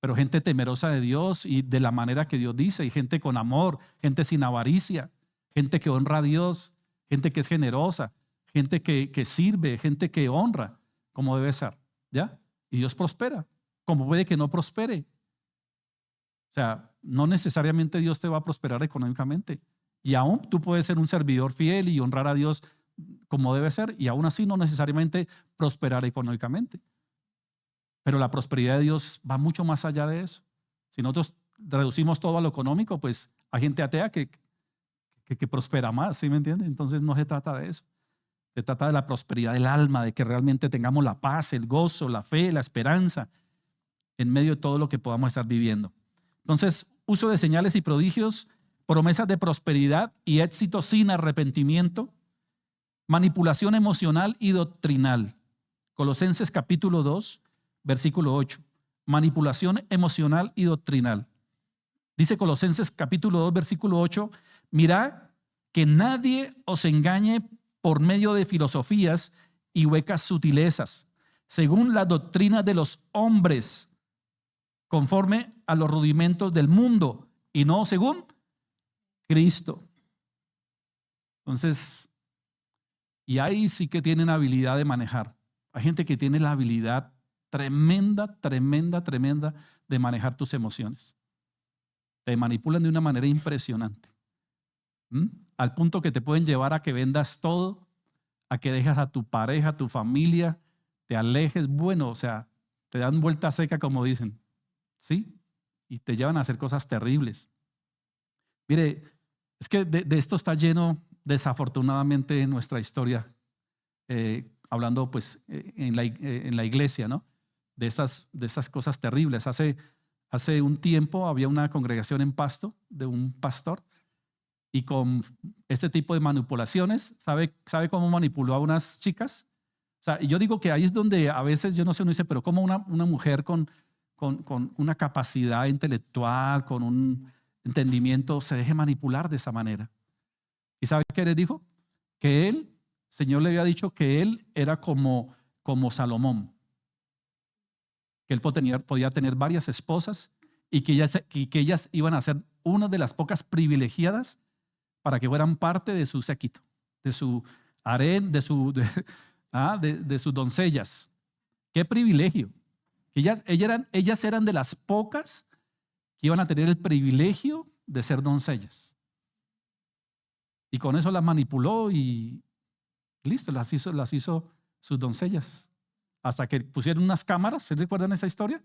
pero gente temerosa de Dios y de la manera que Dios dice, y gente con amor, gente sin avaricia, gente que honra a Dios, gente que es generosa, gente que sirve, gente que honra, como debe ser, ¿ya? Y Dios prospera, como puede que no prospere. O sea, no necesariamente Dios te va a prosperar económicamente, y aún tú puedes ser un servidor fiel y honrar a Dios como debe ser, y aún así no necesariamente prosperar económicamente. Pero la prosperidad de Dios va mucho más allá de eso. Si nosotros reducimos todo a lo económico, pues hay gente atea que prospera más, ¿sí me entiende? Entonces no se trata de eso. Se trata de la prosperidad del alma, de que realmente tengamos la paz, el gozo, la fe, la esperanza en medio de todo lo que podamos estar viviendo. Entonces, uso de señales y prodigios, promesas de prosperidad y éxito sin arrepentimiento, manipulación emocional y doctrinal. Colosenses capítulo 2, versículo 8. Manipulación emocional y doctrinal. Dice Colosenses capítulo 2, versículo 8, mirad que nadie os engañe por medio de filosofías y huecas sutilezas, según la doctrina de los hombres, conforme a los rudimentos del mundo, y no según Cristo. Entonces, y ahí sí que tienen habilidad de manejar. Hay gente que tiene la habilidad tremenda de manejar tus emociones. Te manipulan de una manera impresionante. Al punto que te pueden llevar a que vendas todo, a que dejas a tu pareja, a tu familia, te alejes. Bueno, o sea, te dan vuelta seca, como dicen. ¿Sí? Y te llevan a hacer cosas terribles. Mire, es que de esto está lleno, desafortunadamente, en nuestra historia hablando pues en la iglesia, ¿no? De esas cosas terribles. Hace un tiempo había una congregación en Pasto de un pastor y con este tipo de manipulaciones, ¿sabe cómo manipuló a unas chicas? O sea, y yo digo que ahí es donde a veces, yo no sé, uno dice, pero ¿cómo una mujer con una capacidad intelectual, con un entendimiento, se deje manipular de esa manera? ¿Y sabe qué les dijo? Que él, Señor le había dicho que él era como Salomón, que él podía tener varias esposas y que ellas iban a ser una de las pocas privilegiadas para que fueran parte de su séquito, de su harén, de sus doncellas. ¡Qué privilegio! Ellas eran de las pocas que iban a tener el privilegio de ser doncellas. Y con eso las manipuló y listo, las hizo sus doncellas. Hasta que pusieron unas cámaras. ¿Se recuerdan esa historia?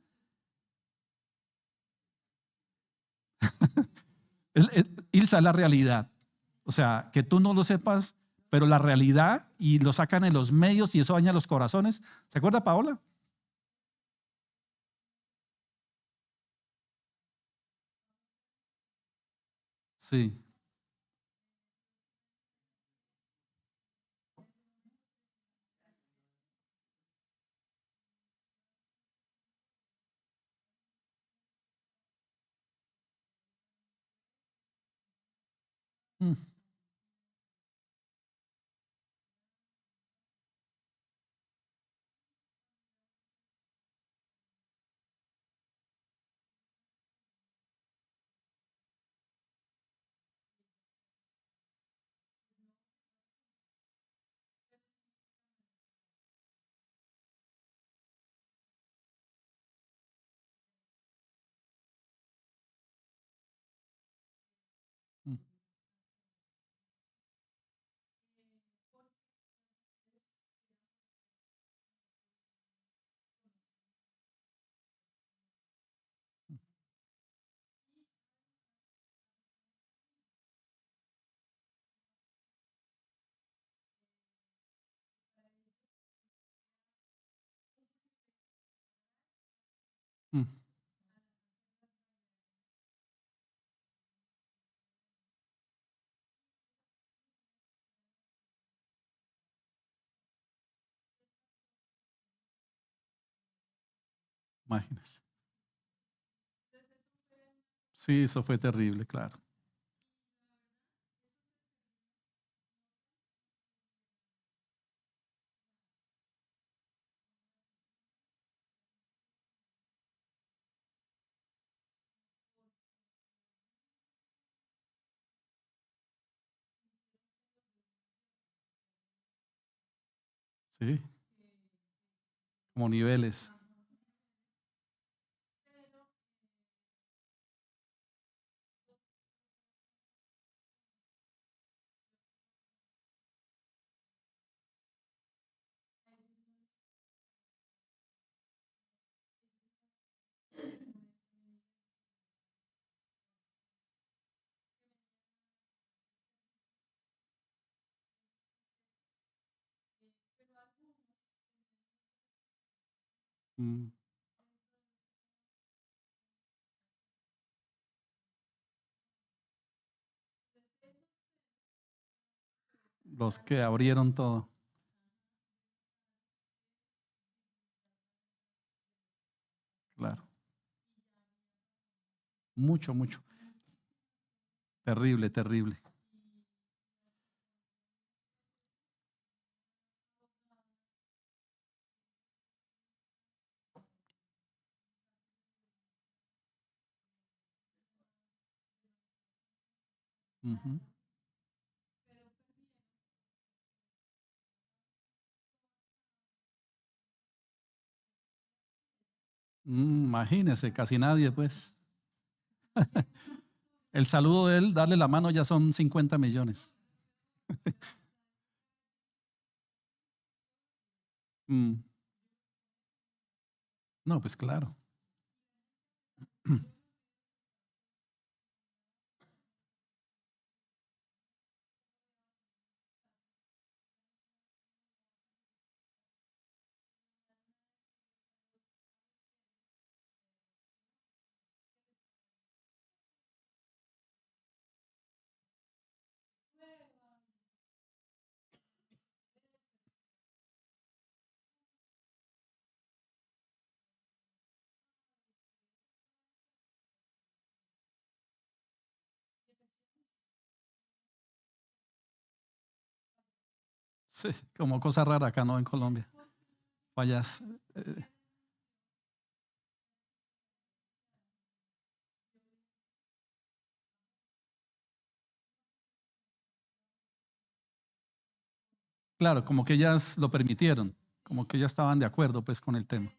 Ilsa, es la realidad. O sea, que tú no lo sepas, pero la realidad, y lo sacan en los medios y eso daña los corazones. ¿Se acuerda, Paola? Sí. Mm, mm, mm. Imagínense. Sí, eso fue terrible, claro. Sí, como niveles. Mm. Los que abrieron todo. Claro. Mucho, mucho. Terrible, terrible. Ujú. Imagínese, casi nadie, pues. El saludo de él, darle la mano, ya son 50 millones. Mm, no, pues claro. Sí, como cosa rara acá, ¿no? En Colombia. Fallas. Claro, como que ellas lo permitieron, como que ellas estaban de acuerdo pues con el tema.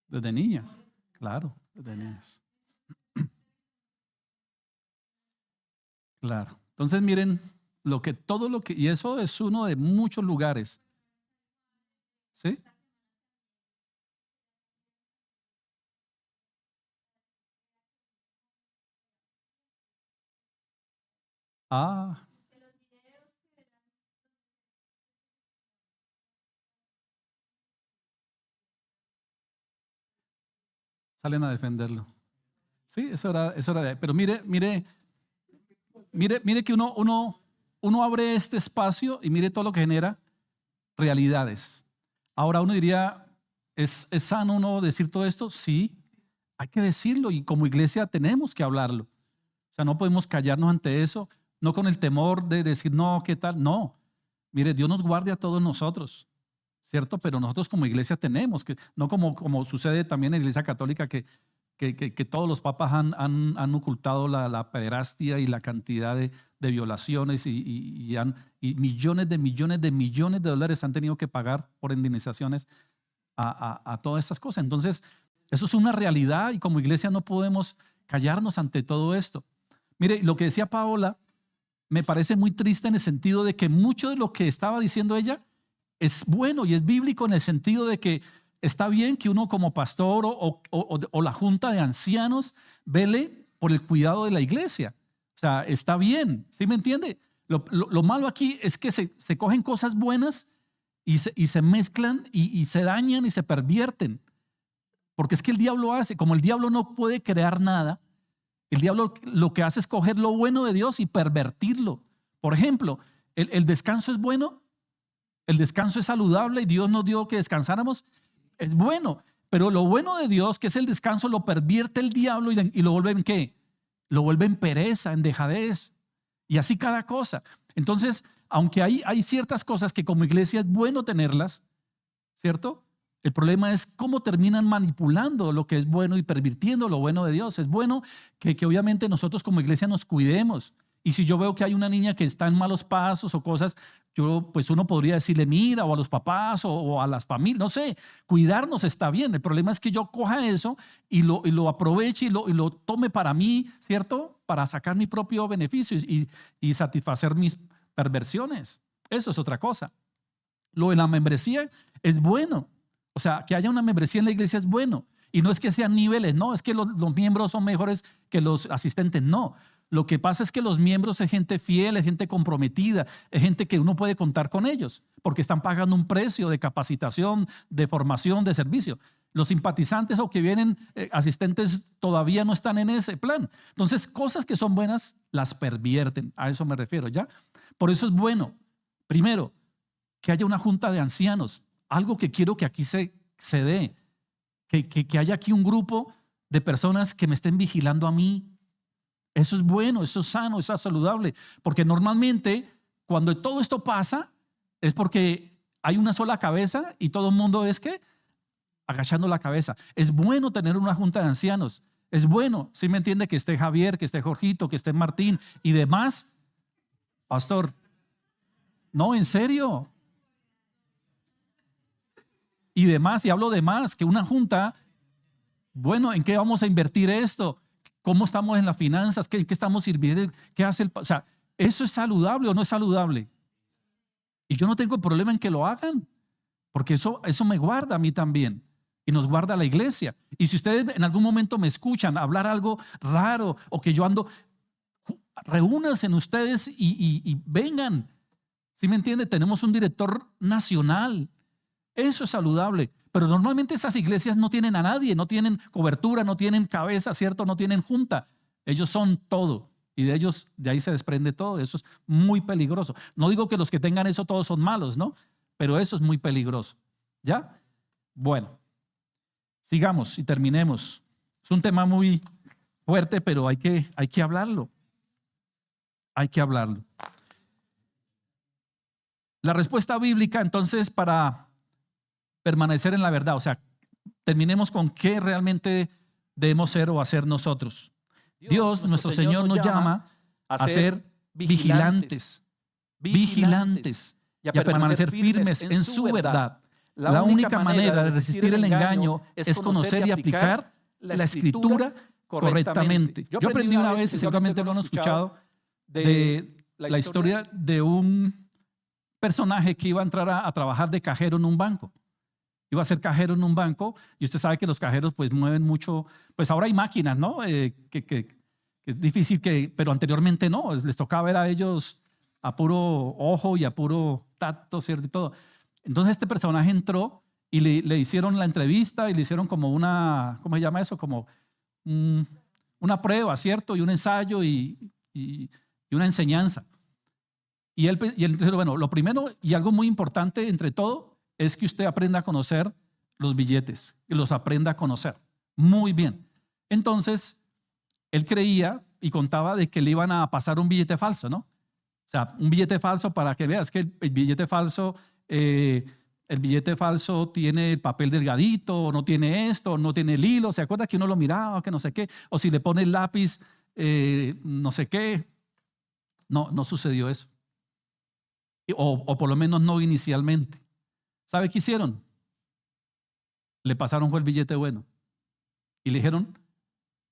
Desde niñas, claro, desde niñas. Claro. Entonces miren todo lo que, y eso es uno de muchos lugares, ¿sí? Ah, salen a defenderlo. Sí, pero mire que uno abre este espacio y mire todo lo que genera realidades. Ahora uno diría, ¿es sano uno decir todo esto? Sí, hay que decirlo y como iglesia tenemos que hablarlo. O sea, no podemos callarnos ante eso, no con el temor de decir, no, ¿qué tal? No, mire, Dios nos guarde a todos nosotros, ¿cierto? Pero nosotros como iglesia tenemos que, no como sucede también en la iglesia católica, que todos los papas han ocultado la pederastia y la cantidad de violaciones y millones de dólares han tenido que pagar por indemnizaciones a todas estas cosas. Entonces, eso es una realidad y como iglesia no podemos callarnos ante todo esto. Mire, lo que decía Paola me parece muy triste en el sentido de que mucho de lo que estaba diciendo ella es bueno y es bíblico en el sentido de que está bien que uno como pastor o la junta de ancianos vele por el cuidado de la iglesia. O sea, está bien, ¿sí me entiende? Lo malo aquí es que se cogen cosas buenas y se mezclan y se dañan y se pervierten. Porque es que el diablo hace, como el diablo no puede crear nada, el diablo lo que hace es coger lo bueno de Dios y pervertirlo. Por ejemplo, el descanso es bueno, el descanso es saludable y Dios nos dio que descansáramos. Es bueno, pero lo bueno de Dios, que es el descanso, lo pervierte el diablo y lo vuelve en ¿qué? Lo vuelve en pereza, en dejadez. Y así cada cosa. Entonces, aunque hay ciertas cosas que como iglesia es bueno tenerlas, ¿cierto? El problema es cómo terminan manipulando lo que es bueno y pervirtiendo lo bueno de Dios. Es bueno que obviamente nosotros como iglesia nos cuidemos. Y si yo veo que hay una niña que está en malos pasos o cosas, pues uno podría decirle, mira, o a los papás o a las familias, no sé, cuidarnos está bien. El problema es que yo coja eso y lo aproveche y lo tome para mí, ¿cierto? Para sacar mi propio beneficio y satisfacer mis perversiones. Eso es otra cosa. Lo de la membresía es bueno. O sea, que haya una membresía en la iglesia es bueno. Y no es que sean niveles, no, es que los miembros son mejores que los asistentes, no. Lo que pasa es que los miembros es gente fiel, es gente comprometida, es gente que uno puede contar con ellos, porque están pagando un precio de capacitación, de formación, de servicio. Los simpatizantes o que vienen asistentes todavía no están en ese plan. Entonces, cosas que son buenas las pervierten, a eso me refiero, ¿ya? Por eso es bueno, primero, que haya una junta de ancianos, algo que quiero que aquí se dé, que haya aquí un grupo de personas que me estén vigilando a mí. Eso es bueno, eso es sano, eso es saludable, porque normalmente cuando todo esto pasa es porque hay una sola cabeza y todo el mundo es que agachando la cabeza. Es bueno tener una junta de ancianos, es bueno, ¿sí me entiende? Que esté Javier, que esté Jorgito, que esté Martín y demás. Pastor, no, en serio. Y demás, y hablo de más, que una junta, bueno, ¿en qué vamos a invertir esto? ¿Cómo estamos en las finanzas? ¿Qué estamos sirviendo? ¿Qué hace el? O sea, ¿eso es saludable o no es saludable? Y yo no tengo problema en que lo hagan, porque eso me guarda a mí también y nos guarda a la iglesia. Y si ustedes en algún momento me escuchan hablar algo raro o que yo ando, reúnanse en ustedes y vengan. ¿Sí me entiende? Tenemos un director nacional. Eso es saludable. Pero normalmente esas iglesias no tienen a nadie, no tienen cobertura, no tienen cabeza, ¿cierto? No tienen junta. Ellos son todo. Y de ahí se desprende todo. Eso es muy peligroso. No digo que los que tengan eso todos son malos, ¿no? Pero eso es muy peligroso. ¿Ya? Bueno, sigamos y terminemos. Es un tema muy fuerte, pero hay que hablarlo. Hay que hablarlo. La respuesta bíblica, entonces, para permanecer en la verdad, o sea, terminemos con qué realmente debemos ser o hacer nosotros. Dios, nuestro Señor, nos llama a ser vigilantes y a permanecer firmes en su verdad. La única manera de resistir el engaño es conocer y aplicar la Escritura correctamente. Yo aprendí una vez, y seguramente lo han escuchado, de la historia de un personaje que iba a entrar a trabajar de cajero en un banco. Iba a ser cajero en un banco y usted sabe que los cajeros pues mueven mucho, pues ahora hay máquinas, ¿no? Que es difícil pero anteriormente no, les tocaba ver a ellos a puro ojo y a puro tacto, ¿cierto? Y todo. Entonces este personaje entró y le hicieron la entrevista y le hicieron como una, ¿cómo se llama eso? Como una prueba, ¿cierto? Y un ensayo y una enseñanza. Y él dijo, bueno, lo primero y algo muy importante entre todo es que usted aprenda a conocer los billetes, que los aprenda a conocer. Muy bien. Entonces, él creía y contaba de que le iban a pasar un billete falso, ¿no? O sea, un billete falso para que veas que el billete falso tiene el papel delgadito, o no tiene esto, o no tiene el hilo. ¿Se acuerda que uno lo miraba, que no sé qué? O si le pone el lápiz, no sé qué. No sucedió eso. O por lo menos no inicialmente. ¿Sabe qué hicieron? Le pasaron fue el billete bueno. Y le dijeron,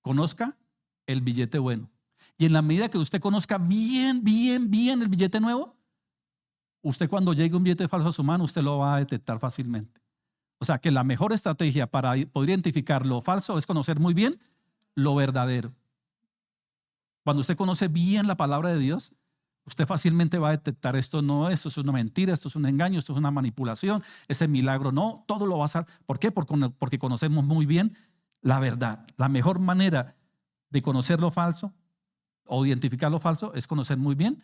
conozca el billete bueno. Y en la medida que usted conozca bien el billete nuevo, usted cuando llegue un billete falso a su mano, usted lo va a detectar fácilmente. O sea que la mejor estrategia para poder identificar lo falso es conocer muy bien lo verdadero. Cuando usted conoce bien la palabra de Dios, usted fácilmente va a detectar esto es una mentira, esto es un engaño, esto es una manipulación, ese milagro no, todo lo va a hacer. ¿Por qué? Porque conocemos muy bien la verdad. La mejor manera de conocer lo falso o identificar lo falso es conocer muy bien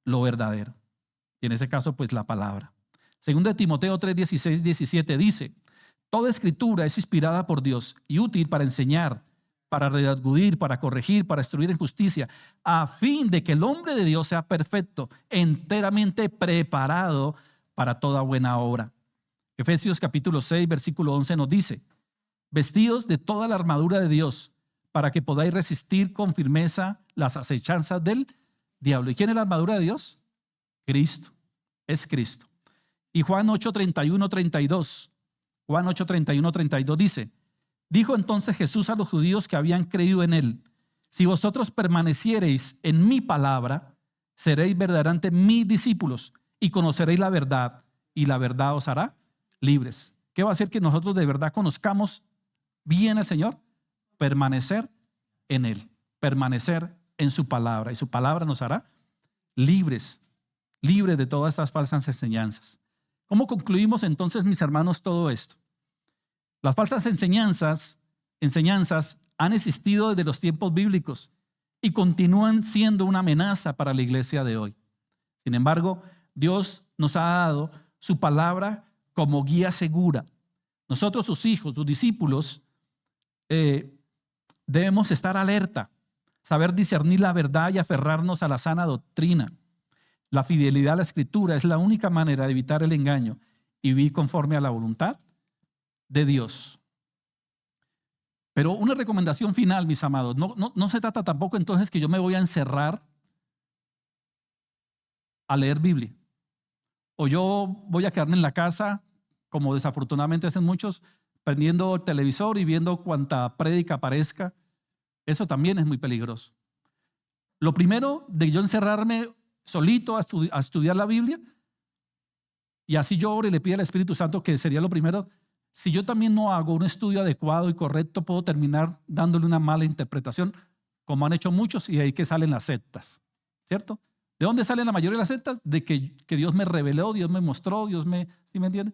lo verdadero. Y en ese caso, pues la palabra. Según Timoteo 3, 16, 17 dice, toda escritura es inspirada por Dios y útil para enseñar, para redarguir, para corregir, para instruir en justicia, a fin de que el hombre de Dios sea perfecto, enteramente preparado para toda buena obra. Efesios capítulo 6, versículo 11 nos dice, vestidos de toda la armadura de Dios, para que podáis resistir con firmeza las acechanzas del diablo. ¿Y quién es la armadura de Dios? Cristo, es Cristo. Y Juan 8, 31, 32, Juan 8, 31, 32 dice, dijo entonces Jesús a los judíos que habían creído en él, si vosotros permaneciereis en mi palabra, seréis verdaderamente mis discípulos y conoceréis la verdad y la verdad os hará libres. ¿Qué va a hacer que nosotros de verdad conozcamos bien al Señor? Permanecer en él, permanecer en su palabra y su palabra nos hará libres de todas estas falsas enseñanzas. ¿Cómo concluimos entonces, mis hermanos, todo esto? Las falsas enseñanzas han existido desde los tiempos bíblicos y continúan siendo una amenaza para la iglesia de hoy. Sin embargo, Dios nos ha dado su palabra como guía segura. Nosotros, sus hijos, sus discípulos, debemos estar alerta, saber discernir la verdad y aferrarnos a la sana doctrina. La fidelidad a la Escritura es la única manera de evitar el engaño y vivir conforme a la voluntad de Dios. Pero una recomendación final, mis amados, no se trata tampoco entonces que yo me voy a encerrar a leer Biblia. O yo voy a quedarme en la casa, como desafortunadamente hacen muchos, prendiendo el televisor y viendo cuanta prédica aparezca. Eso también es muy peligroso. Lo primero de yo encerrarme solito a estudiar la Biblia, y así yo ore y le pida al Espíritu Santo, que sería lo primero. Si yo también no hago un estudio adecuado y correcto, puedo terminar dándole una mala interpretación, como han hecho muchos, y de ahí que salen las sectas, ¿cierto? ¿De dónde salen la mayoría de las sectas? De que Dios me reveló, Dios me mostró, ¿sí me entiende?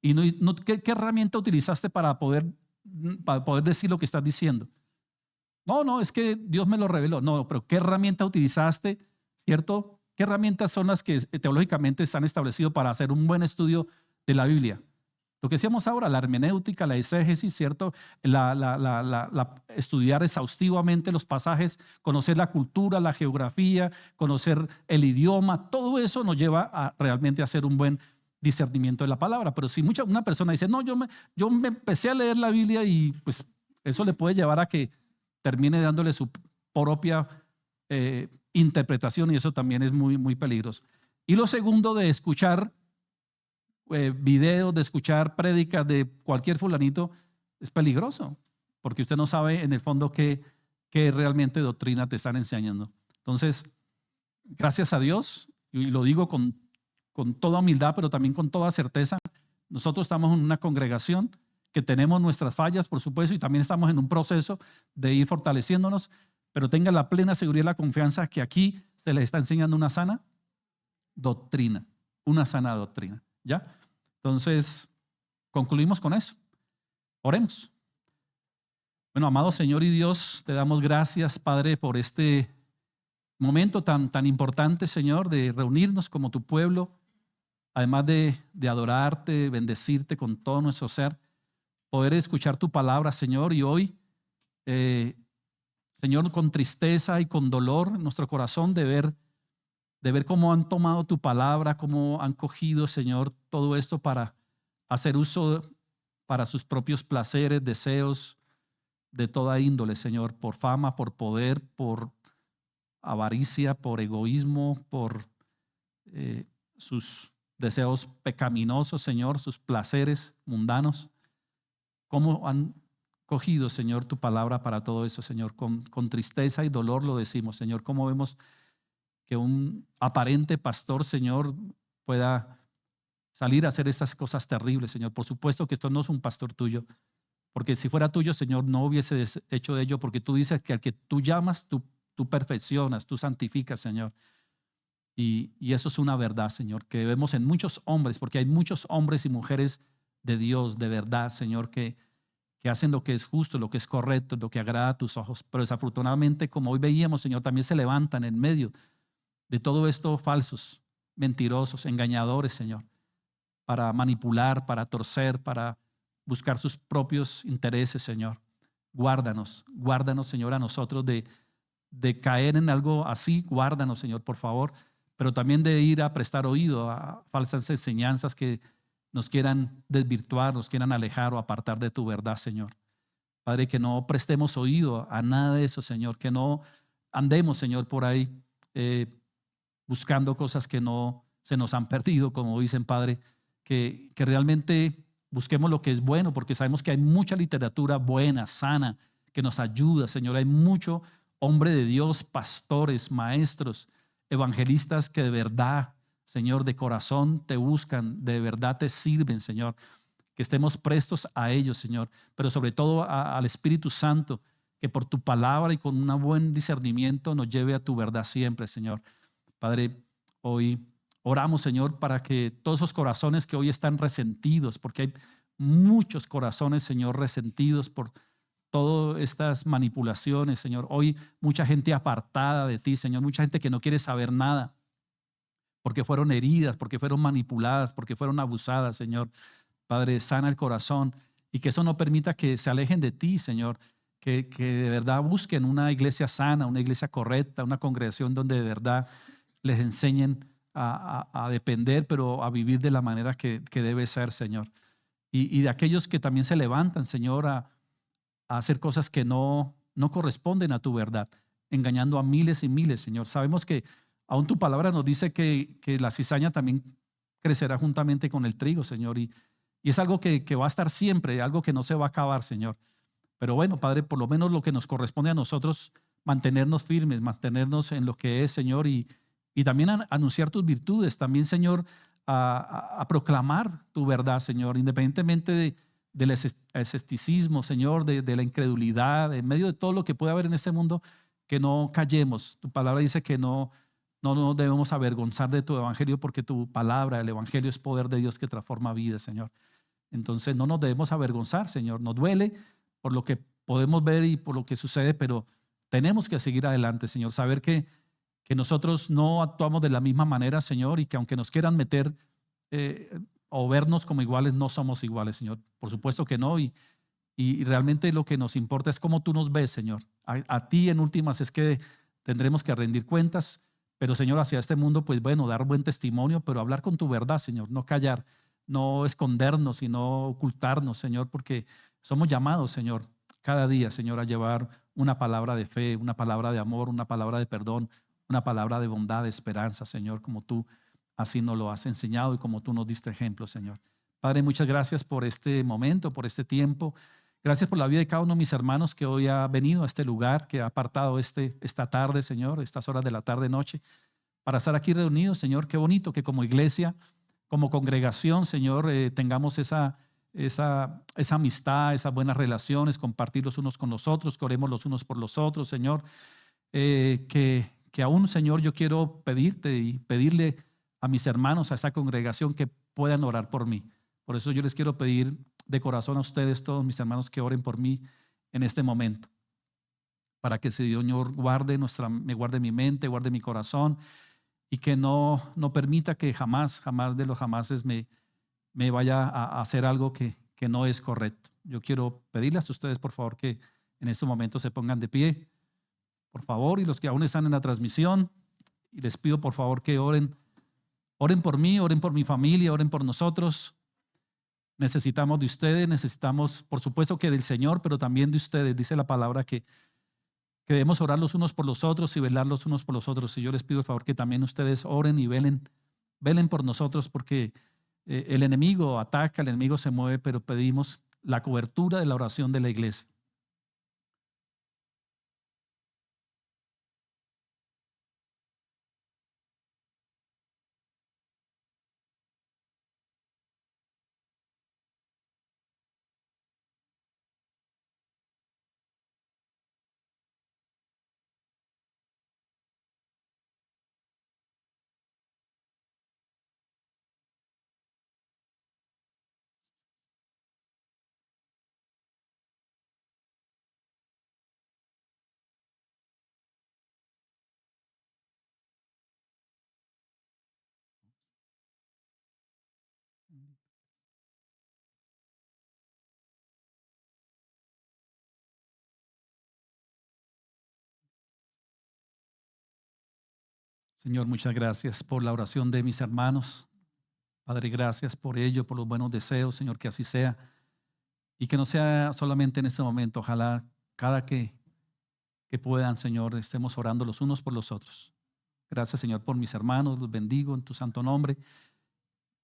Y ¿qué herramienta utilizaste para poder decir lo que estás diciendo? No, no, es que Dios me lo reveló. No, pero ¿qué herramienta utilizaste? ¿Cierto? ¿Qué herramientas son las que teológicamente se han establecido para hacer un buen estudio de la Biblia? Lo que decíamos ahora, la hermenéutica, la exégesis, ¿cierto? Estudiar exhaustivamente los pasajes, conocer la cultura, la geografía, conocer el idioma, todo eso nos lleva a realmente hacer un buen discernimiento de la palabra. Pero si una persona dice, no, yo me empecé a leer la Biblia y pues eso le puede llevar a que termine dándole su propia interpretación y eso también es muy, muy peligroso. Y lo segundo, de escuchar videos, de escuchar prédicas de cualquier fulanito, es peligroso, porque usted no sabe en el fondo qué realmente doctrina te están enseñando. Entonces, gracias a Dios, y lo digo con toda humildad, pero también con toda certeza, nosotros estamos en una congregación que tenemos nuestras fallas, por supuesto, y también estamos en un proceso de ir fortaleciéndonos, pero tenga la plena seguridad y la confianza que aquí se les está enseñando una sana doctrina, una sana doctrina, ¿ya? Entonces, concluimos con eso. Oremos. Bueno, amado Señor y Dios, te damos gracias, Padre, por este momento tan importante, Señor, de reunirnos como tu pueblo, además de adorarte, bendecirte con todo nuestro ser, poder escuchar tu palabra, Señor, y hoy, Señor, con tristeza y con dolor en nuestro corazón de ver cómo han tomado tu palabra, cómo han cogido, Señor, todo esto para hacer uso para sus propios placeres, deseos de toda índole, Señor, por fama, por poder, por avaricia, por egoísmo, por sus deseos pecaminosos, Señor, sus placeres mundanos. ¿Cómo han cogido, Señor, tu palabra para todo eso, Señor? Con tristeza y dolor lo decimos, Señor. ¿Cómo vemos que un aparente pastor, Señor, pueda salir a hacer estas cosas terribles, Señor? Por supuesto que esto no es un pastor tuyo, porque si fuera tuyo, Señor, no hubiese hecho ello, porque tú dices que al que tú llamas, tú perfeccionas, tú santificas, Señor. Y eso es una verdad, Señor, que vemos en muchos hombres, porque hay muchos hombres y mujeres de Dios, de verdad, Señor, que hacen lo que es justo, lo que es correcto, lo que agrada a tus ojos. Pero desafortunadamente, como hoy veíamos, Señor, también se levantan en medio de todo esto falsos, mentirosos, engañadores, Señor, para manipular, para torcer, para buscar sus propios intereses, Señor. Guárdanos, Señor, a nosotros de caer en algo así. Guárdanos, Señor, por favor, pero también de ir a prestar oído a falsas enseñanzas que nos quieran desvirtuar, nos quieran alejar o apartar de tu verdad, Señor. Padre, que no prestemos oído a nada de eso, Señor, que no andemos, Señor, por ahí buscando cosas que no se nos han perdido, como dicen, Padre, que realmente busquemos lo que es bueno, porque sabemos que hay mucha literatura buena, sana, que nos ayuda, Señor. Hay mucho hombre de Dios, pastores, maestros, evangelistas que de verdad, Señor, de corazón te buscan, de verdad te sirven, Señor. Que estemos prestos a ellos, Señor, pero sobre todo al Espíritu Santo, que por tu palabra y con un buen discernimiento nos lleve a tu verdad siempre, Señor. Padre, hoy oramos, Señor, para que todos esos corazones que hoy están resentidos, porque hay muchos corazones, Señor, resentidos por todas estas manipulaciones, Señor. Hoy mucha gente apartada de ti, Señor, mucha gente que no quiere saber nada, porque fueron heridas, porque fueron manipuladas, porque fueron abusadas, Señor. Padre, sana el corazón y que eso no permita que se alejen de ti, Señor, que de verdad busquen una iglesia sana, una iglesia correcta, una congregación donde de verdad les enseñen a depender, pero a vivir de la manera que debe ser, Señor. Y de aquellos que también se levantan, Señor, a hacer cosas que no corresponden a tu verdad, engañando a miles y miles, Señor. Sabemos que aún tu palabra nos dice que la cizaña también crecerá juntamente con el trigo, Señor, y es algo que va a estar siempre, algo que no se va a acabar, Señor. Pero bueno, Padre, por lo menos lo que nos corresponde a nosotros, mantenernos firmes, mantenernos en lo que es, Señor, y también anunciar tus virtudes, también, Señor, a proclamar tu verdad, Señor, independientemente del escepticismo, Señor, de la incredulidad, en medio de todo lo que puede haber en este mundo, que no callemos. Tu palabra dice que no nos debemos avergonzar de tu evangelio, porque tu palabra, el evangelio, es poder de Dios que transforma vidas, Señor. Entonces no nos debemos avergonzar, Señor. Nos duele por lo que podemos ver y por lo que sucede, pero tenemos que seguir adelante, Señor. Saber que nosotros no actuamos de la misma manera, Señor, y que aunque nos quieran meter o vernos como iguales, no somos iguales, Señor. Por supuesto que no, y realmente lo que nos importa es cómo tú nos ves, Señor. A ti en últimas es que tendremos que rendir cuentas, pero Señor, hacia este mundo, pues bueno, dar buen testimonio, pero hablar con tu verdad, Señor, no callar, no escondernos y no ocultarnos, Señor, porque somos llamados, Señor, cada día, Señor, a llevar una palabra de fe, una palabra de amor, una palabra de perdón, una palabra de bondad, de esperanza, Señor, como tú así nos lo has enseñado y como tú nos diste ejemplo, Señor. Padre, muchas gracias por este momento, por este tiempo. Gracias por la vida de cada uno de mis hermanos que hoy ha venido a este lugar, que ha apartado esta tarde, Señor, estas horas de la tarde, noche, para estar aquí reunidos, Señor. Qué bonito que como iglesia, como congregación, Señor, tengamos esa amistad, esas buenas relaciones, compartir los unos con los otros, que oremos los unos por los otros, Señor. Que aún, Señor, yo quiero pedirte y pedirle a mis hermanos, a esta congregación, que puedan orar por mí. Por eso yo les quiero pedir de corazón a ustedes, todos mis hermanos, que oren por mí en este momento, para que el Señor me guarde mi mente, guarde mi corazón, y que no permita que jamás de los jamases me vaya a hacer algo que no es correcto. Yo quiero pedirles a ustedes, por favor, que en este momento se pongan de pie, por favor, y los que aún están en la transmisión, y les pido por favor que oren por mí, oren por mi familia, oren por nosotros. Necesitamos de ustedes, necesitamos, por supuesto, que del Señor, pero también de ustedes. Dice la palabra que debemos orar los unos por los otros y velar los unos por los otros. Y yo les pido por favor que también ustedes oren y velen por nosotros, porque el enemigo ataca, el enemigo se mueve, pero pedimos la cobertura de la oración de la iglesia. Señor, muchas gracias por la oración de mis hermanos. Padre, gracias por ello, por los buenos deseos, Señor, que así sea. Y que no sea solamente en este momento, ojalá cada que puedan, Señor, estemos orando los unos por los otros. Gracias, Señor, por mis hermanos, los bendigo en tu santo nombre.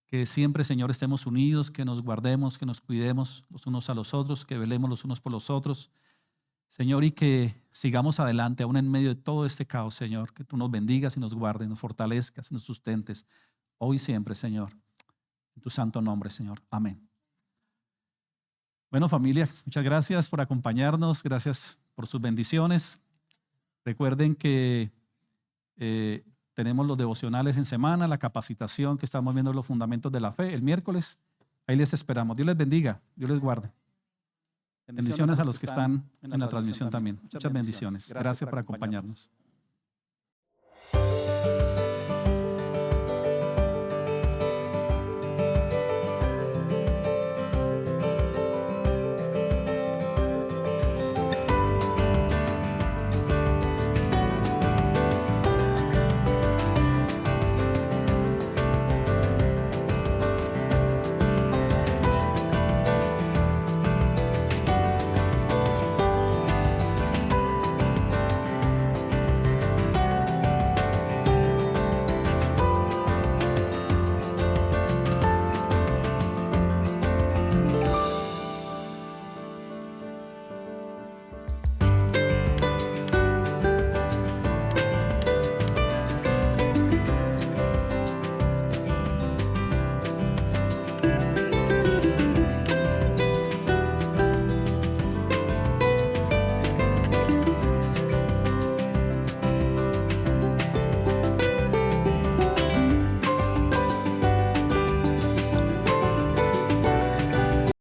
Que siempre, Señor, estemos unidos, que nos guardemos, que nos cuidemos los unos a los otros, que velemos los unos por los otros. Señor, y que sigamos adelante, aún en medio de todo este caos, Señor, que tú nos bendigas y nos guardes, nos fortalezcas, nos sustentes, hoy y siempre, Señor, en tu santo nombre, Señor. Amén. Bueno, familia, muchas gracias por acompañarnos, gracias por sus bendiciones. Recuerden que tenemos los devocionales en semana, la capacitación que estamos viendo los fundamentos de la fe el miércoles. Ahí les esperamos. Dios les bendiga, Dios les guarde. Bendiciones a los que están en la transmisión también. Muchas bendiciones. Gracias por acompañarnos.